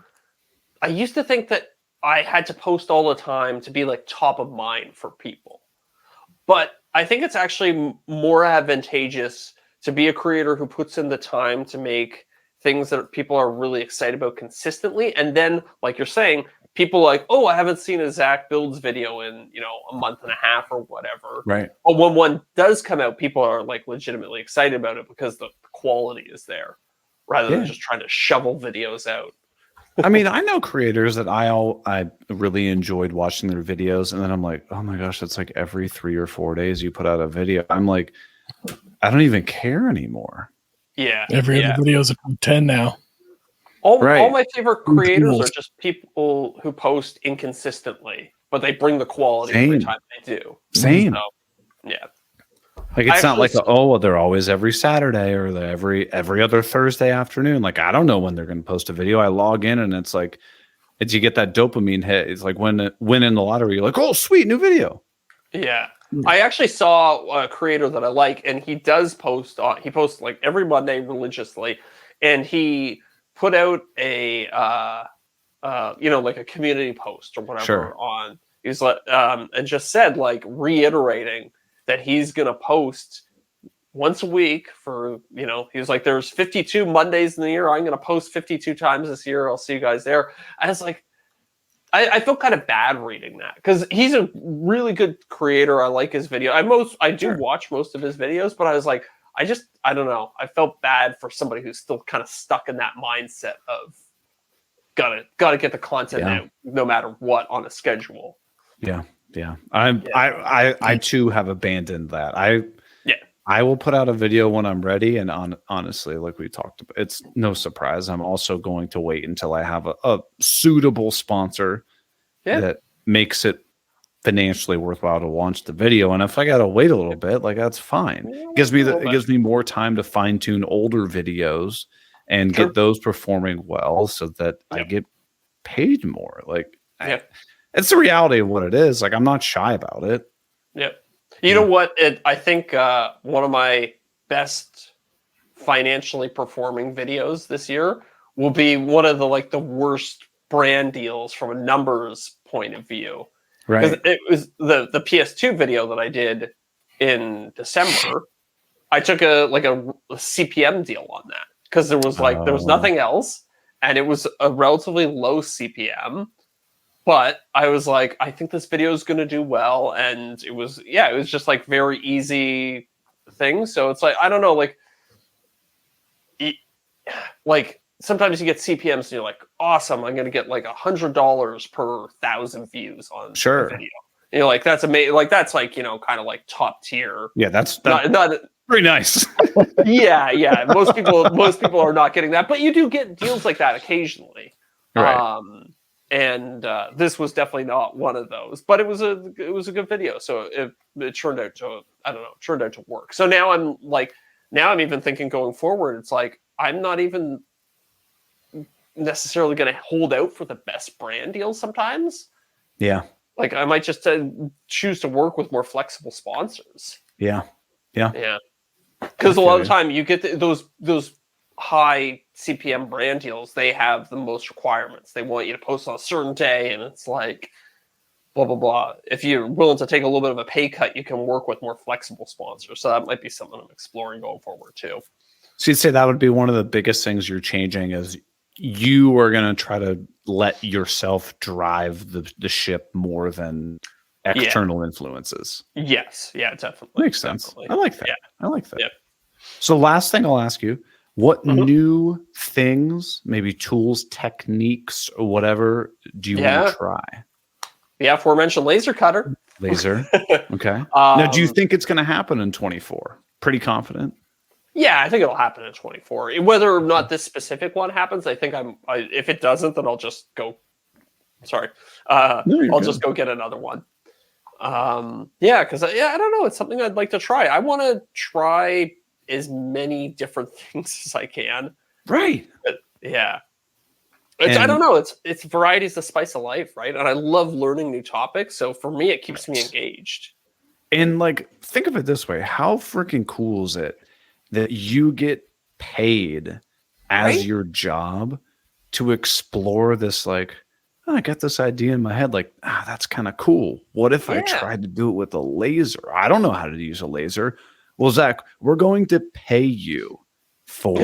think that I had to post all the time to be like top of mind for people. But I think it's actually more advantageous to be a creator who puts in the time to make things that people are really excited about consistently. And then, like you're saying, people like, oh, I haven't seen a Zach Builds video in, a month and a half or whatever. Right. But when one does come out, people are like legitimately excited about it because the quality is there, rather than just trying to shovel videos out. I mean, I know creators that I really enjoyed watching their videos, and then I'm like, oh my gosh, that's like every 3 or 4 days you put out a video. I'm like, I don't even care anymore. Yeah. Every other video is a 10 now. All my favorite creators are just people who post inconsistently, but they bring the quality every time they do. Same. So, yeah. Like it's not like they're always every Saturday or every other Thursday afternoon. Like I don't know when they're going to post a video. I log in and it's like, as you get that dopamine hit, it's like when winning the lottery, you're like, oh sweet, new video. Yeah. I actually saw a creator that I like, and he does post he posts like every Monday religiously, and he put out a like a community post or whatever on, he's like and just said, like, reiterating that he's gonna post once a week for, he was like, there's 52 Mondays in the year, I'm gonna post 52 times this year, I'll see you guys there. I was like, I felt kind of bad reading that, because he's a really good creator. I like his video. I do watch most of his videos, but I was like, I don't know. I felt bad for somebody who's still kind of stuck in that mindset of gotta get the content out no matter what on a schedule. Yeah. I too have abandoned that. I will put out a video when I'm ready. And honestly, like we talked about, it's no surprise. I'm also going to wait until I have a suitable sponsor that makes it financially worthwhile to launch the video. And if I got to wait a little bit, like that's fine. It gives me more time to fine tune older videos and get those performing well so that I get paid more. Like, it's the reality of what it is. Like, I'm not shy about it. Yep. You know what? I think one of my best financially performing videos this year will be one of the worst brand deals from a numbers point of view. Right. It was the PS2 video that I did in December. I took a CPM deal on that because there was nothing else, and it was a relatively low CPM. But I was like, I think this video is going to do well, and it was just like very easy thing. So it's like, I don't know, like sometimes you get CPMs and you're like, awesome, I'm going to get like $100 per 1,000 views on a video. You know, like that's amazing. Like that's like, you know, kind of like top tier. Yeah, that's not pretty nice. yeah. Most people are not getting that, but you do get deals like that occasionally. Right. And this was definitely not one of those, but it was a good video. So it turned out to work. So now I'm even thinking going forward, it's like, I'm not even necessarily going to hold out for the best brand deals sometimes. Yeah. Like I might just choose to work with more flexible sponsors. Yeah. Because a lot of the time you get those high CPM brand deals, they have the most requirements. They want you to post on a certain day, and it's like blah blah blah. If you're willing to take a little bit of a pay cut, you can work with more flexible sponsors. So that might be something I'm exploring going forward too. So you'd say that would be one of the biggest things you're changing is you are going to try to let yourself drive the ship more than external influences. Yes. Yeah, definitely. Makes sense. Definitely. I like that. Yeah. I like that. Yeah. So last thing I'll ask you, what new things, maybe tools, techniques, or whatever, do you want to try? The aforementioned laser cutter. Laser. Okay. Now, do you think it's going to happen in 24? Pretty confident? Yeah, I think it'll happen in 24. Whether or not this specific one happens, I think if it doesn't, then I'll just go. Sorry. I'll just go get another one. Because I don't know. It's something I'd like to try. I want to try as many different things as I can. Right. I don't know. It's variety is the spice of life, right? And I love learning new topics. So for me, it keeps me engaged. And like, think of it this way: how freaking cool is it that you get paid as your job to explore this? Like, oh, I got this idea in my head. Like, that's kind of cool. What if I tried to do it with a laser? I don't know how to use a laser. Well, Zach, we're going to pay you for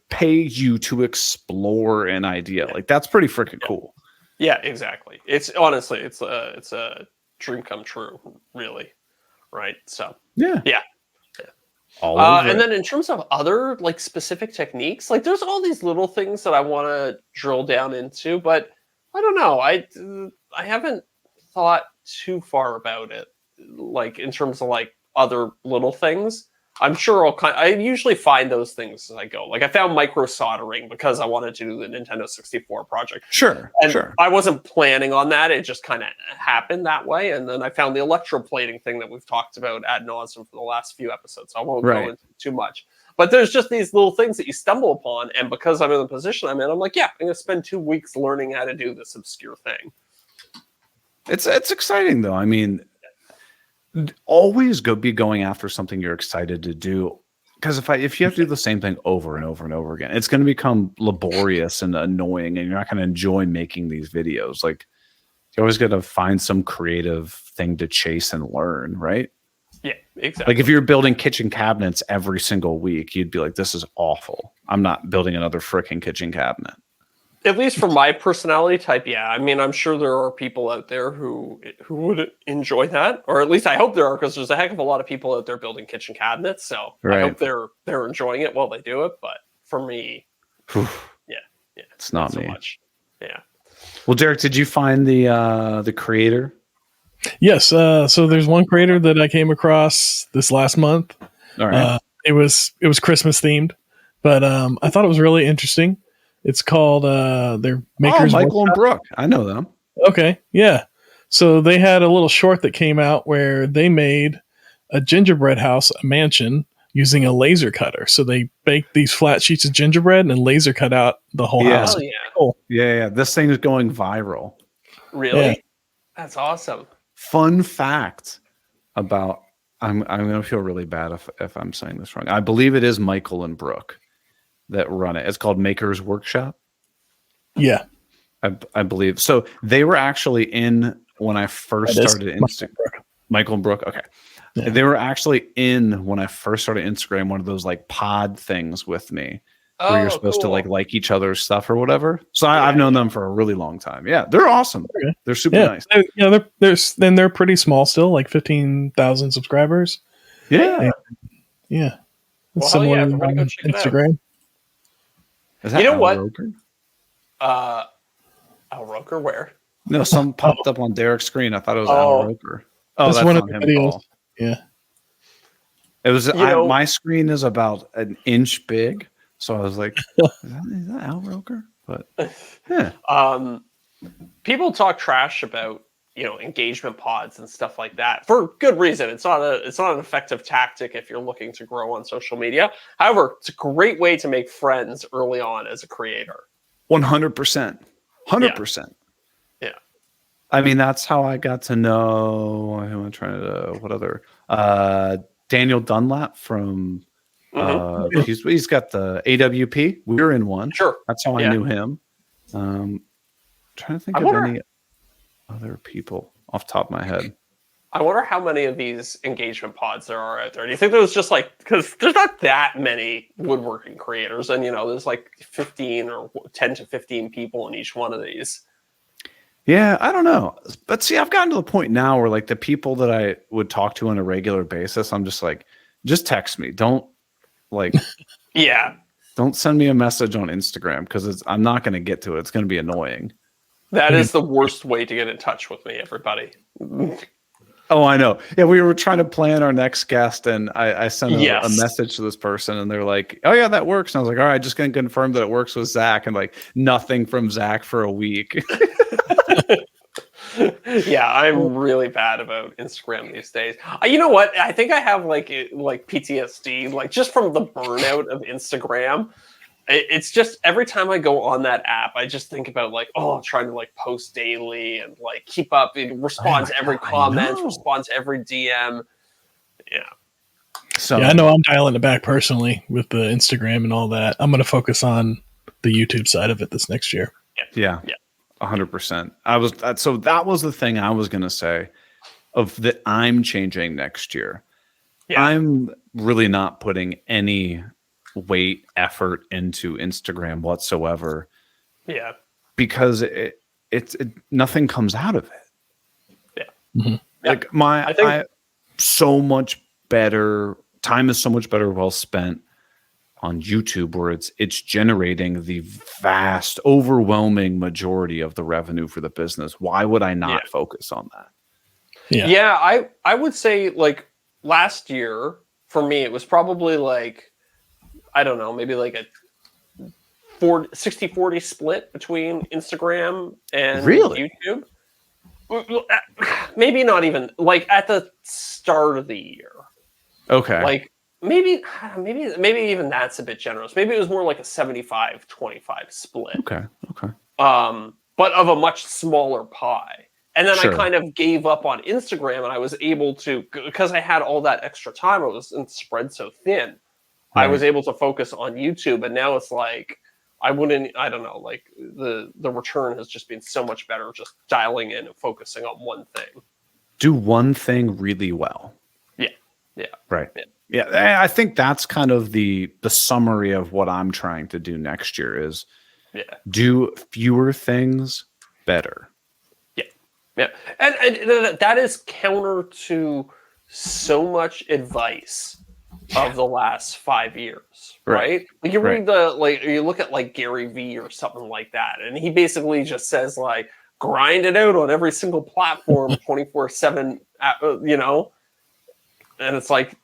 pay you to explore an idea. Like, that's pretty freaking cool. Yeah, exactly. It's honestly, it's a dream come true, really. Right. So yeah. And then in terms of other like specific techniques, like there's all these little things that I want to drill down into, but I don't know. I haven't thought too far about it, like in terms of like other little things. I'm sure I usually find those things as I go. Like I found micro soldering because I wanted to do the Nintendo 64 project. Sure. I wasn't planning on that. It just kind of happened that way. And then I found the electroplating thing that we've talked about ad nauseum for the last few episodes. I won't go into too much. But there's just these little things that you stumble upon. And because I'm in the position I'm in, I'm like, I'm going to spend 2 weeks learning how to do this obscure thing. It's exciting, though. I mean, always be going after something you're excited to do, because if you have to do the same thing over and over and over again, it's going to become laborious and annoying, and you're not going to enjoy making these videos. Like, you always got to find some creative thing to chase and learn, right? Yeah, exactly. Like if you're building kitchen cabinets every single week, you'd be like, this is awful. I'm not building another freaking kitchen cabinet. At least for my personality type, I mean, I'm sure there are people out there who would enjoy that, or at least I hope there are, because there's a heck of a lot of people out there building kitchen cabinets. So I hope they're enjoying it while they do it. But for me, it's not me. So much. Yeah. Well, Deric, did you find the creator Yes. So there's one creator that I came across this last month. All right. It was Christmas themed, but I thought it was really interesting. It's called their Makers Michael and Workshop. Brooke. I know them. Okay, yeah. So they had a little short that came out where they made a gingerbread house, a mansion, using a laser cutter. So they baked these flat sheets of gingerbread and laser cut out the whole Yeah. house. Oh yeah, Cool. Yeah. This thing is going viral. really? Yeah. That's awesome. Fun fact about I'm gonna feel really bad if I'm saying this wrong. I believe it is Michael and Brooke that run it. It's called Makers Workshop. Yeah. I believe. So they were actually in when I first That is started Instagram. Michael and Brooke. Okay. Yeah. They were actually in when I first started Instagram, one of those like pod things with me where you're supposed to like each other's stuff or whatever. So I've known them for a really long time. Yeah, they're awesome. Okay. They're super Yeah. nice. They're pretty small still, like 15,000 subscribers. Yeah. Yeah. Well, It's hell yeah, similar everybody go on check it out. Instagram. Is that You know Al what? Roker? Al Roker, where? No, some popped up on Deric's screen. I thought it was Al Roker. Oh, That's that's one not of the him videos. at all. Yeah. It was know- my screen is about an inch big, so I was like, is that Al Roker? But yeah. People talk trash about engagement pods and stuff like that for good reason. It's not an effective tactic if you're looking to grow on social media. However, it's a great way to make friends early on as a creator. 100%. 100%. Yeah. I mean, that's how I got to know who I'm trying to what other Daniel Dunlap from he's got the AWP. We were in one. Sure. That's how I knew him. Trying to think of any other people off the top of my head. I wonder how many of these engagement pods there are out there. Do you think there was just because there's not that many woodworking creators, and there's like 15 or 10 to 15 people in each one of these. Yeah, I don't know. But see, I've gotten to the point now where like the people that I would talk to on a regular basis, I'm just like, just text me. Don't don't send me a message on Instagram because I'm not going to get to it. It's going to be annoying. That is the worst way to get in touch with me, everybody. Oh, I know. Yeah, we were trying to plan our next guest, and I sent a message to this person, and they're like, "Oh yeah, that works." And I was like, "All right, just gonna confirm that it works with Zach," and like nothing from Zach for a week. Yeah, I'm really bad about Instagram these days. You know what? I think I have like PTSD, like just from the burnout of Instagram. It's just every time I go on that app, I just think about trying to post daily and keep up and respond to every comment, respond to every DM. Yeah. So I know I'm dialing it back personally with the Instagram and all that. I'm going to focus on the YouTube side of it this next year. Yeah. 100%. So that was the thing I was going to say of that I'm changing next year. Yeah. I'm really not putting any weight effort into Instagram whatsoever. Yeah. Because it nothing comes out of it. Yeah. Mm-hmm. Like so much better time is so much better well spent on YouTube where it's generating the vast overwhelming majority of the revenue for the business. Why would I not focus on that? Yeah, I would say last year for me it was probably I don't know, maybe a 60-40 split between Instagram and YouTube. Maybe not even at the start of the year. Okay. Maybe even that's a bit generous. Maybe it was more like a 75-25 split. Okay. But of a much smaller pie. And then Sure. I kind of gave up on Instagram, and I was able to, because I had all that extra time, I was spread so thin. Right. I was able to focus on YouTube, and now it's I don't know, the return has just been so much better just dialing in and focusing on one thing. Do one thing really well. Yeah. Right. Yeah. I think that's kind of the summary of what I'm trying to do next year is do fewer things better. Yeah. And that is counter to so much advice of the last 5 years, right? Like you read you look at Gary Vee or something like that, and he basically just says grind it out on every single platform 24/7, you know. And it's like,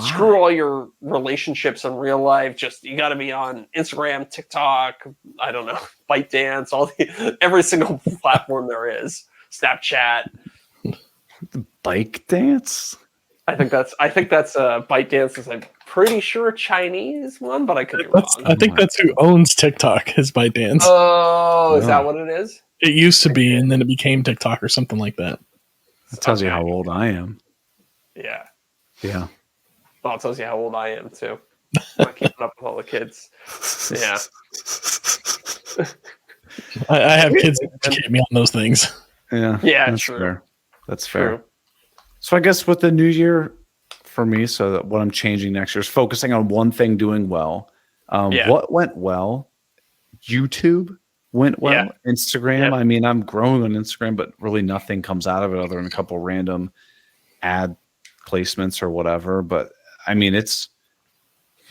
screw all your relationships in real life. Just, you got to be on Instagram, TikTok, I don't know, ByteDance, every single platform there is. Snapchat. Bike dance? I think that's ByteDance is, I'm pretty sure, a Chinese one, but I could be wrong. I think that's who owns TikTok, is ByteDance. Oh, is that what it is? It used to be, and then it became TikTok or something like that. That tells you how old I am. Yeah. Yeah. Well, it tells you how old I am, too. I'm not keeping up with all the kids. Yeah. I have kids that educate me on those things. Yeah. Yeah, that's true. Fair. That's fair. True. So I guess with the new year for me, so that what I'm changing next year is focusing on one thing doing well. What went well? YouTube went well. Yeah. Instagram. Yep. I mean, I'm growing on Instagram, but really nothing comes out of it other than a couple random ad placements or whatever. But I mean, it's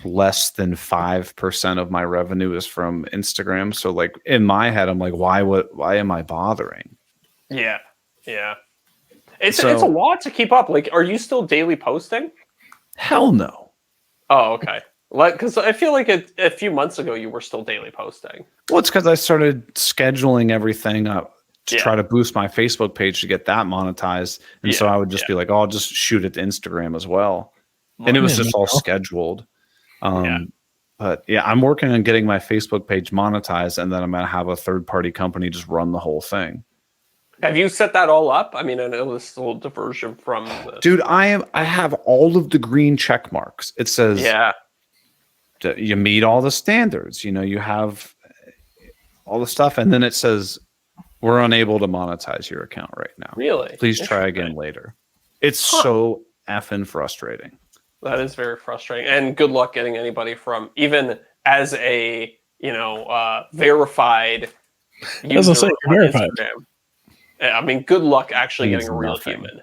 less than 5% of my revenue is from Instagram. So like in my head, I'm like, why am I bothering? Yeah. Yeah. It's a lot to keep up. Like, are you still daily posting? Hell no. Oh, okay. Because I feel like a few months ago you were still daily posting. Well, it's because I started scheduling everything up to try to boost my Facebook page to get that monetized. And so I would just be like, oh, I'll just shoot it to Instagram as well. And it was just all scheduled. But yeah, I'm working on getting my Facebook page monetized, and then I'm going to have a third-party company just run the whole thing. Have you set that all up? I mean, I know this is a little diversion from this. Dude, I have all of the green check marks. It says you meet all the standards. You have all the stuff, and then it says we're unable to monetize your account right now. Really? Please try again later. It's so effing frustrating. That is very frustrating. And good luck getting anybody from, even as a verified user on verified. Instagram. I mean, good luck actually getting a real human.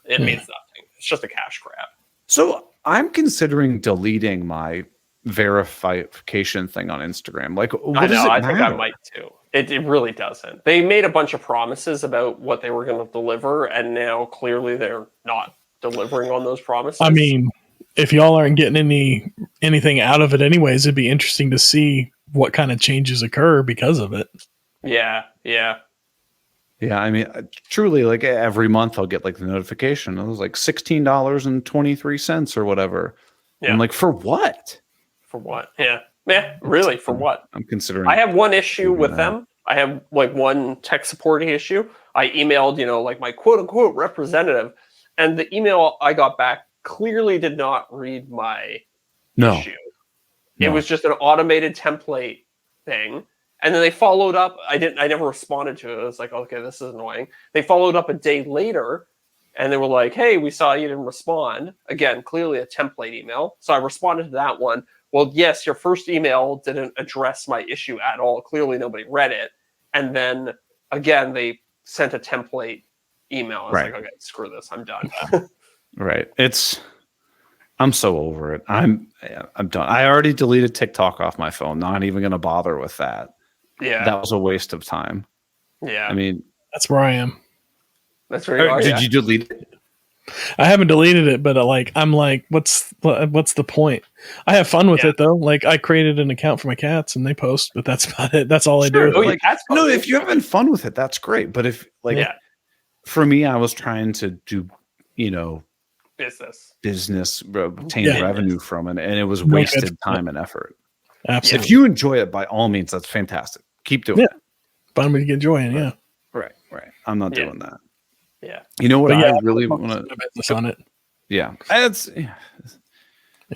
It means nothing. It's just a cash grab. So I'm considering deleting my verification thing on Instagram. Like, what does it matter? I think I might too. It really doesn't. They made a bunch of promises about what they were going to deliver, and now clearly they're not delivering on those promises. I mean, if y'all aren't getting anything out of it anyways, it'd be interesting to see what kind of changes occur because of it. Yeah. Yeah, I mean, truly, like every month I'll get like the notification. It was like $16.23 or whatever. Yeah. I'm like, for what? For what? Yeah, really, for what? I'm considering. I have one issue with them. I have like one tech support issue. I emailed, like my quote unquote representative, and the email I got back clearly did not read my issue. It was just an automated template thing. And then they followed up. I never responded to it. I was like, okay, this is annoying. They followed up a day later, and they were like, hey, we saw you didn't respond. Again, clearly a template email. So I responded to that one. Well, yes, your first email didn't address my issue at all. Clearly nobody read it. And then, again, they sent a template email. I was like, okay, screw this. I'm done. Right. I'm so over it. I'm done. I already deleted TikTok off my phone. Not even going to bother with that. Yeah. That was a waste of time. Yeah. I mean, that's where I am. That's where you are. Did you delete it? I haven't deleted it, but I'm like, what's the point? I have fun with it though. Like, I created an account for my cats and they post, but that's about it. That's all I do. No, if you're having fun with it, that's great. But if for me, I was trying to do, business obtain revenue from it, and it was wasted time and effort. Absolutely. If you enjoy it, by all means, that's fantastic. Keep doing it. Fun when you enjoy it. Yeah. Right. I'm not doing that. Yeah. You know what? I really want to business on it. Yeah. It's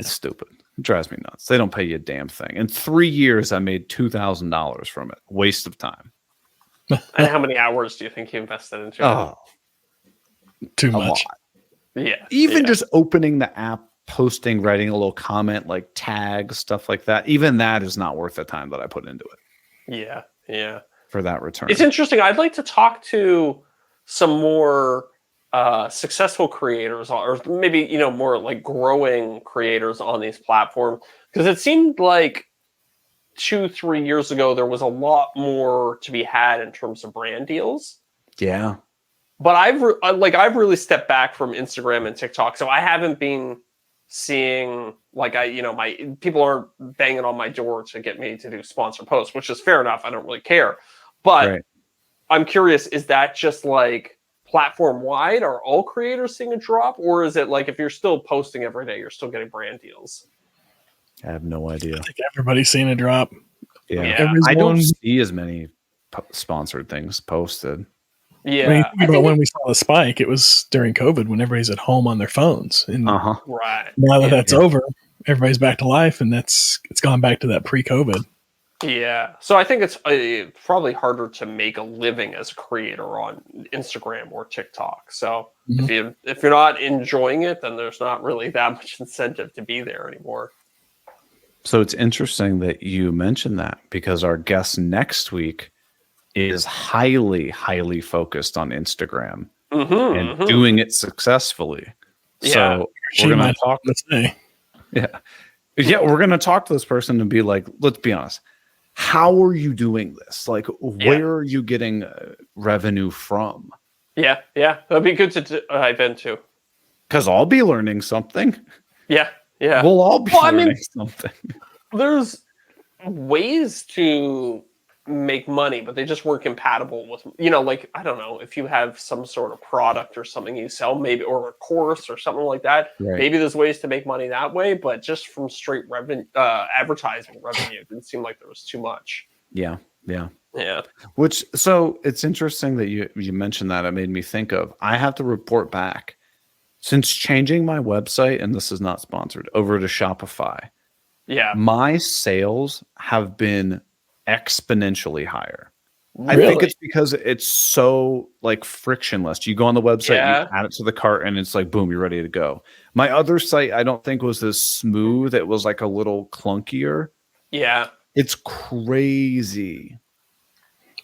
stupid. It drives me nuts. They don't pay you a damn thing. In 3 years, I made $2,000 from it. Waste of time. And how many hours do you think you invested into it? Oh, too much. Lot. Yeah. Even just opening the app, posting, writing a little comment, like tags, stuff like that. Even that is not worth the time that I put into it. Yeah. For that return. It's interesting. I'd like to talk to some more successful creators, or maybe, more like growing creators on these platforms. Because it seemed like 2-3 years ago, there was a lot more to be had in terms of brand deals. Yeah. But I've really stepped back from Instagram and TikTok, so I haven't been seeing my people aren't banging on my door to get me to do sponsor posts, which is fair enough. I don't really care, but Right. I'm curious: is that just like platform wide? Are all creators seeing a drop, or is it like if you're still posting every day, you're still getting brand deals? I have no idea. I think everybody's seen a drop. Yeah. Yeah. I don't Everyone- see as many sponsored things posted. Yeah, I mean, think about when we saw the spike, it was during COVID when everybody's at home on their phones. And Uh-huh. right. now that Yeah. that's over, everybody's back to life, and it's gone back to that pre-COVID. Yeah, so I think it's probably harder to make a living as a creator on Instagram or TikTok. So if you're not enjoying it, then there's not really that much incentive to be there anymore. So it's interesting that you mentioned that, because our guest next week is highly, highly focused on Instagram and doing it successfully. Yeah. So She we're going might to talk. let's say. Yeah. Yeah. We're going to talk to this person and be like, let's be honest. How are you doing this? Like, where are you getting revenue from? Yeah, that'd be good to dive into. Because I'll be learning something. Yeah. We'll all be learning something. There's ways to make money, but they just weren't compatible with, I don't know, if you have some sort of product or something you sell, maybe, or a course or something like that, Right. maybe there's ways to make money that way, but just from straight revenue, advertising revenue, it didn't seem like there was too much. Yeah. So it's interesting that you mentioned that. It made me think of, I have to report back, since changing my website, and this is not sponsored, over to Shopify. Yeah. My sales have been exponentially higher. Really? I think it's because it's so like frictionless. You go on the website, you add it to the cart, and it's like, boom, you're ready to go. My other site, I don't think was as smooth. It was like a little clunkier. Yeah. It's crazy.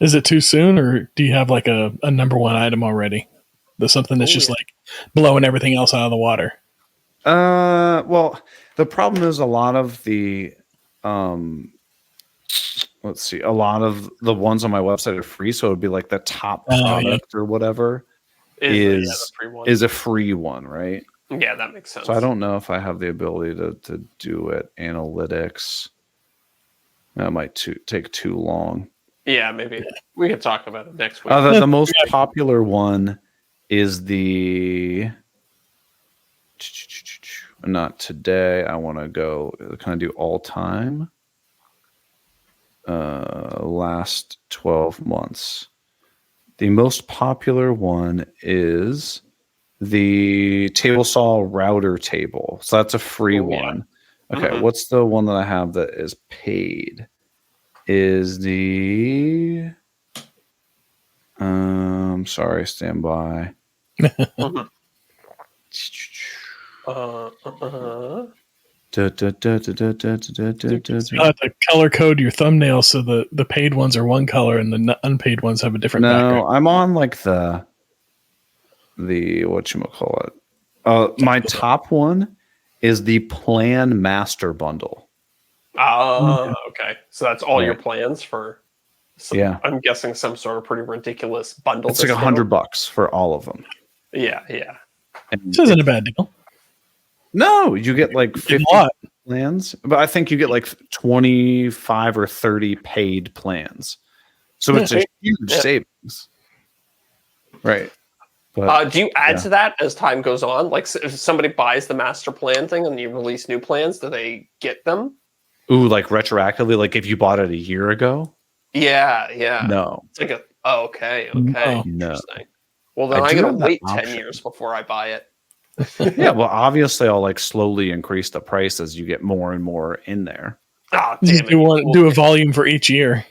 Is it too soon, or do you have like a number one item already? There's something that's just like blowing everything else out of the water. Well, the problem is a lot of the let's see, a lot of the ones on my website are free, so it would be like the top product or whatever is a free one, right? Yeah, that makes sense. So I don't know if I have the ability to do it. Analytics, that might take too long. Yeah, maybe we could talk about it next week. The most popular one is the not today. I want to go kind of do all time. Last 12 months. The most popular one is the table saw router table. So that's a free one. Okay, what's the one that I have that is paid? Is the sorry, stand by. You'll have to color code your thumbnail so the paid ones are one color and the unpaid ones have a different background. I'm on like the whatchamacallit. My top one is the Plan Master Bundle. Okay. So that's all your plans for I'm guessing some sort of pretty ridiculous bundle. It's like $100 for all of them. Yeah. And This isn't a bad deal. No, you get like 50 plans, but I think you get like 25 or 30 paid plans. So it's a huge savings. Right. But, do you add to that as time goes on? Like if somebody buys the master plan thing and you release new plans, do they get them? Ooh, like retroactively, like if you bought it a year ago? Yeah. No. It's like okay. No. Interesting. Well, then I'm going to wait 10 years before I buy it. Yeah, well, obviously I'll like slowly increase the price as you get more and more in there. Oh, damn it. Do a volume for each year.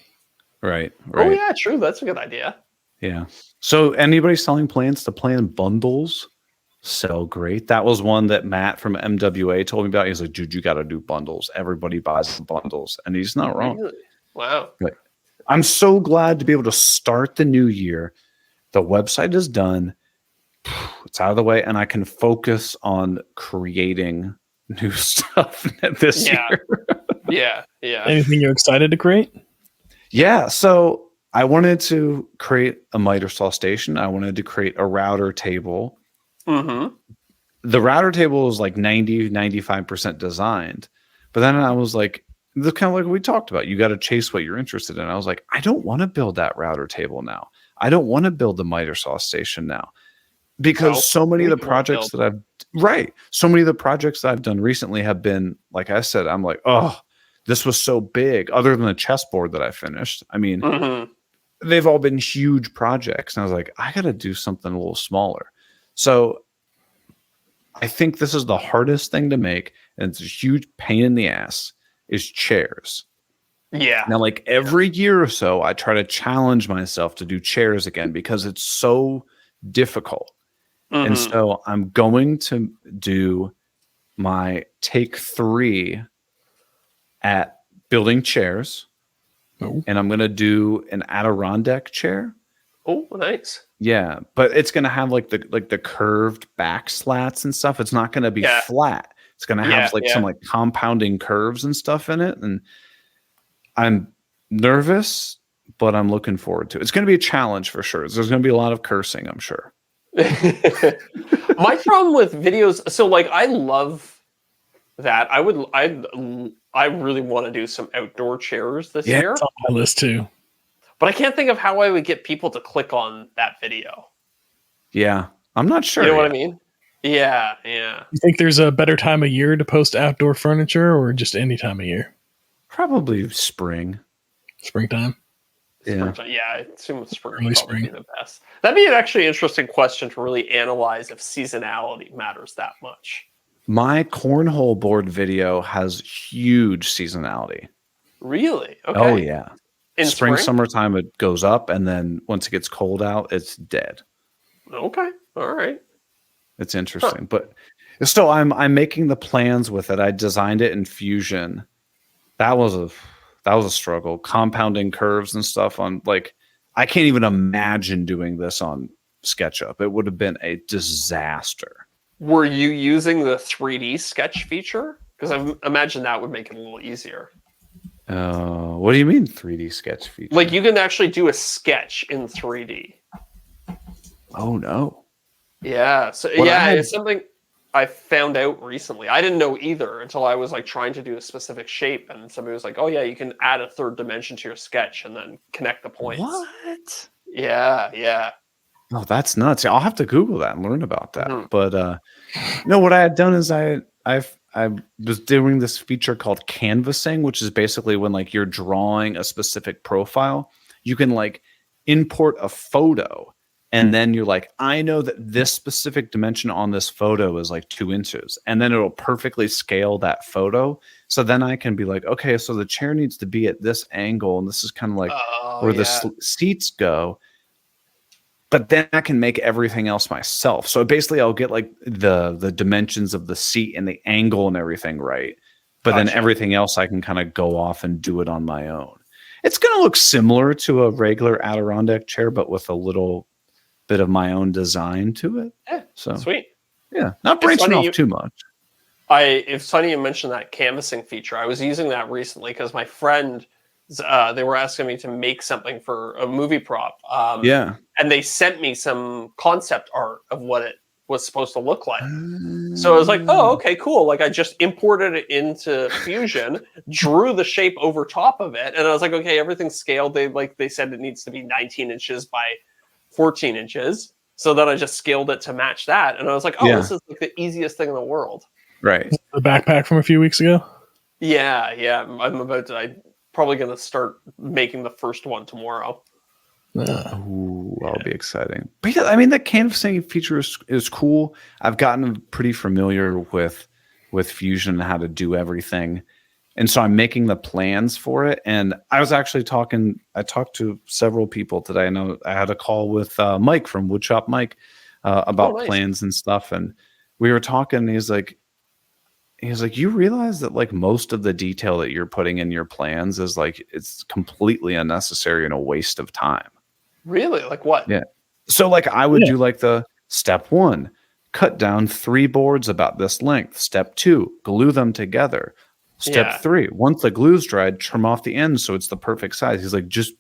Right. Oh, yeah, true. That's a good idea. Yeah. So anybody selling plans to plan bundles sell great. That was one that Matt from MWA told me about. He's like, dude, you got to do bundles. Everybody buys bundles. And he's not wrong. Really? Wow. But I'm so glad to be able to start the new year. The website is done. It's out of the way. And I can focus on creating new stuff this year. Yeah, yeah. Anything you're excited to create? Yeah, so I wanted to create a miter saw station. I wanted to create a router table. Mm-hmm. The router table was like 95% designed. But then I was like, this is kind of like we talked about. You got to chase what you're interested in. I was like, I don't want to build that router table now. I don't want to build the miter saw station now. Because so many of the projects that I've done recently have been, like I said, I'm like, oh, this was so big. Other than the chessboard that I finished, I mean, they've all been huge projects. And I was like, I got to do something a little smaller. So I think this is the hardest thing to make, and it's a huge pain in the ass, is chairs. Yeah. Now, like every year or so, I try to challenge myself to do chairs again because it's so difficult. And so I'm going to do my take 3 at building chairs. Oh. And I'm going to do an Adirondack chair. Oh, nice. Yeah, but it's going to have like the curved back slats and stuff. It's not going to be flat. It's going to have some like compounding curves and stuff in it. And I'm nervous, but I'm looking forward to it. It's going to be a challenge for sure. There's going to be a lot of cursing, I'm sure. My problem with videos, so like I love that. I really want to do some outdoor chairs this year. It's on my list too. But I can't think of how I would get people to click on that video. Yeah, I'm not sure. You know what I mean? Yeah, yeah. You think there's a better time of year to post outdoor furniture, or just any time of year? Probably spring. Springtime? Yeah. Yeah, I assume spring Early would probably spring. be the best. That'd be an actually interesting question to really analyze if seasonality matters that much. My cornhole board video has huge seasonality. Really? Okay. Oh, yeah. In spring, spring? summertime, it goes up, and then once it gets cold out, it's dead. Okay. All right. It's interesting. But still, I'm making the plans with it. I designed it in Fusion. That was a struggle. Compounding curves and stuff on, like, I can't even imagine doing this on SketchUp. It would have been a disaster. Were you using the 3D sketch feature? Because I imagine that would make it a little easier. What do you mean 3D sketch feature? Like you can actually do a sketch in 3D. Oh no. Yeah. So it's something I found out recently. I didn't know either until I was like trying to do a specific shape, and somebody was like, "Oh yeah, you can add a third dimension to your sketch and then connect the points." What? Yeah, yeah. Oh, that's nuts. I'll have to Google that and learn about that. But no, what I had done is I was doing this feature called canvassing, which is basically when like you're drawing a specific profile, you can like import a photo, and then you're like, I know that this specific dimension on this photo is like 2 inches, and then it'll perfectly scale that photo. So then I can be like, okay, so the chair needs to be at this angle, and this is kind of like where the seats go. But then I can make everything else myself. So basically I'll get like the dimensions of the seat and the angle and everything right. But then everything else I can kind of go off and do it on my own. It's going to look similar to a regular Adirondack chair, but with a little bit of my own design to it. Yeah, so sweet. Yeah, not branching off too much. It's funny you mentioned that canvassing feature. I was using that recently because my friend, they were asking me to make something for a movie prop. And they sent me some concept art of what it was supposed to look like. So I was like, oh, okay, cool. Like I just imported it into Fusion, drew the shape over top of it. And I was like, okay, everything's scaled. They said it needs to be 19 inches by 14 inches. So then I just scaled it to match that. And I was like, oh, this is like the easiest thing in the world. Right. The backpack from a few weeks ago? Yeah. I'm probably going to start making the first one tomorrow. Ooh, that'll be exciting. But yeah, I mean, the canvassing feature is cool. I've gotten pretty familiar with Fusion and how to do everything. And so I'm making the plans for it. And I was actually I talked to several people today. I know I had a call with Mike from Woodshop Mike about plans and stuff. And we were talking, and he's like, you realize that like most of the detail that you're putting in your plans is like, it's completely unnecessary and a waste of time. Really? Like what? Yeah. So like I would do like the step 1, cut down 3 boards about this length. Step 2, glue them together. Step 3, once the glue's dried, trim off the ends so it's the perfect size. He's like, just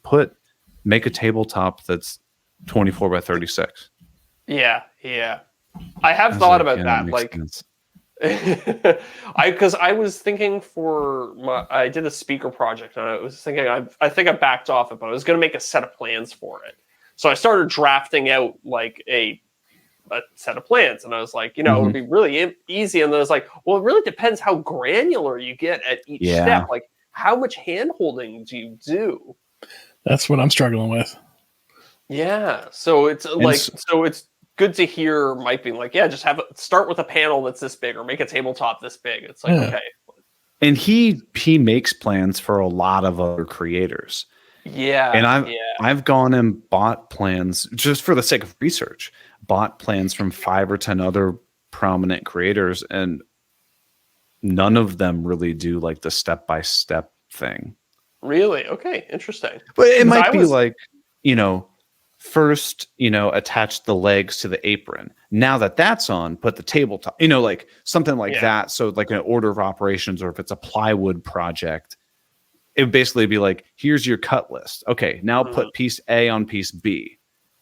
make a tabletop that's 24 by 36. Yeah. I have thought about that. Like, because I was thinking I did a speaker project, and I was thinking, I think I backed off it, but I was going to make a set of plans for it. So I started drafting out like a set of plans, and I was like, it would be really easy. And then I was like, well, it really depends how granular you get at each step. Like, how much hand holding do you do? That's what I'm struggling with. Yeah. So it's so it's good to hear Mike being like, just start with a panel that's this big, or make a tabletop this big. It's like, okay. And he makes plans for a lot of other creators. Yeah. And I've gone and bought plans just for the sake of research, bought plans from 5 or 10 other prominent creators, and none of them really do like the step-by-step thing. Really? Okay. Interesting. But it might be like, first, attach the legs to the apron. Now that's on, put the tabletop, like something like that. So like an order of operations, or if it's a plywood project, it would basically be like, here's your cut list. Okay, now put piece A on piece B.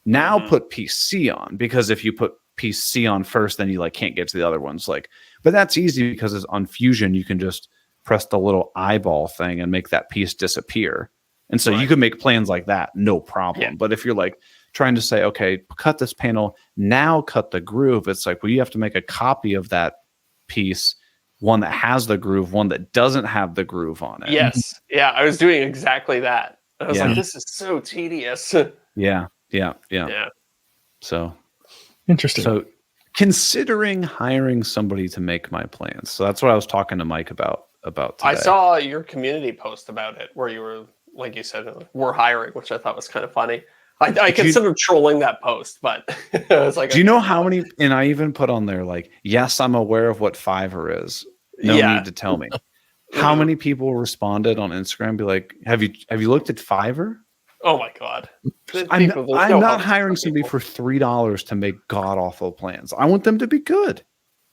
Now put piece C on, because if you put piece C on first, then you like can't get to the other ones. Like, but that's easy because it's on Fusion. You can just press the little eyeball thing and make that piece disappear. And so you can make plans like that, no problem. Yeah. But if you're like trying to say, okay, cut this panel, now cut the groove, it's like, well, you have to make a copy of that piece, one that has the groove, one that doesn't have the groove on it. Yes. Yeah, I was doing exactly that. I was like, this is so tedious. Yeah. So interesting. So considering hiring somebody to make my plans. So that's what I was talking to Mike about today. I saw your community post about it where you were, like you said, we're hiring, which I thought was kind of funny. I considered trolling that post, but I was like, do you know how many? And I even put on there like, yes, I'm aware of what Fiverr is. No need to tell me. How many people responded on Instagram? Be like, have you looked at Fiverr? Oh my God! I'm not hiring somebody for $3 to make god awful plans. I want them to be good.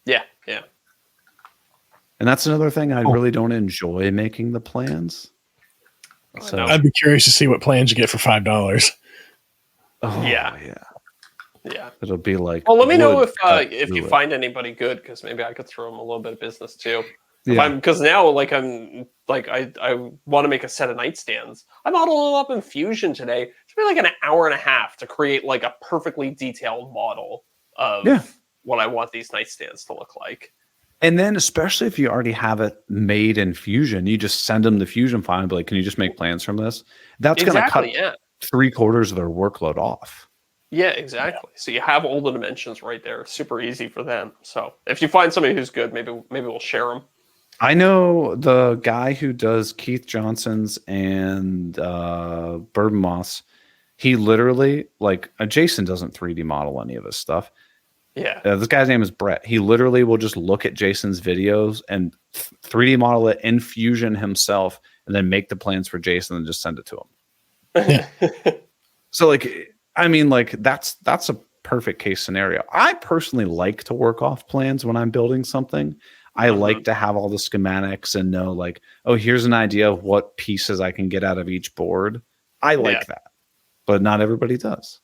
Yeah. And that's another thing. I really don't enjoy making the plans. So I'd be curious to see what plans you get for $5. Oh, yeah. It'll be like. Well, let me know if you find anybody good, because maybe I could throw them a little bit of business too. Because now, I want to make a set of nightstands. I modeled it up in Fusion today. It's been like an hour and a half to create like a perfectly detailed model of what I want these nightstands to look like. And then, especially if you already have it made in Fusion, you just send them the Fusion file and be like, "Can you just make plans from this?" That's going to cut 3/4 of their workload off. Yeah, exactly. So you have all the dimensions right there. Super easy for them. So if you find somebody who's good, maybe we'll share them. I know the guy who does Keith Johnson's and Bourbon Moss. He literally, Jason doesn't 3D model any of his stuff. Yeah. This guy's name is Brett. He literally will just look at Jason's videos and 3D model it in Fusion himself, and then make the plans for Jason and just send it to him. So that's a perfect case scenario. I personally like to work off plans when I'm building something. I like to have all the schematics and know like, oh, here's an idea of what pieces I can get out of each board. I like that, but not everybody does.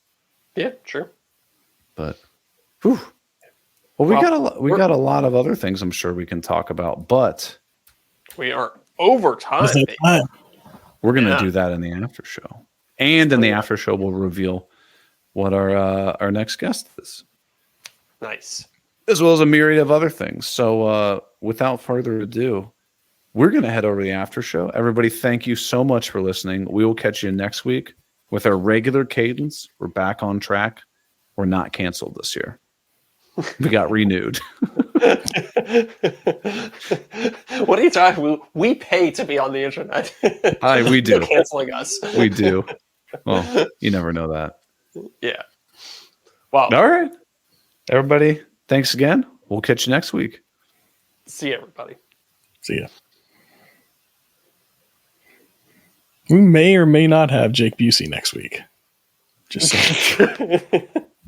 Yeah, true. But, whew. Well, we got a lot of other things I'm sure we can talk about, but we are over time. We're going to do that in the after show, and in the after show, we'll reveal what our next guest is. Nice. As well as a myriad of other things. So without further ado, we're going to head over to the after show. Everybody, thank you so much for listening. We will catch you next week with our regular cadence. We're back on track. We're not canceled this year. We got renewed. What are you talking about? We pay to be on the internet. We do. They're canceling us. We do. Well, you never know that. Yeah. Wow. All right. Everybody, thanks again. We'll catch you next week. See you, everybody. See ya. We may or may not have Jake Busey next week. Just saying.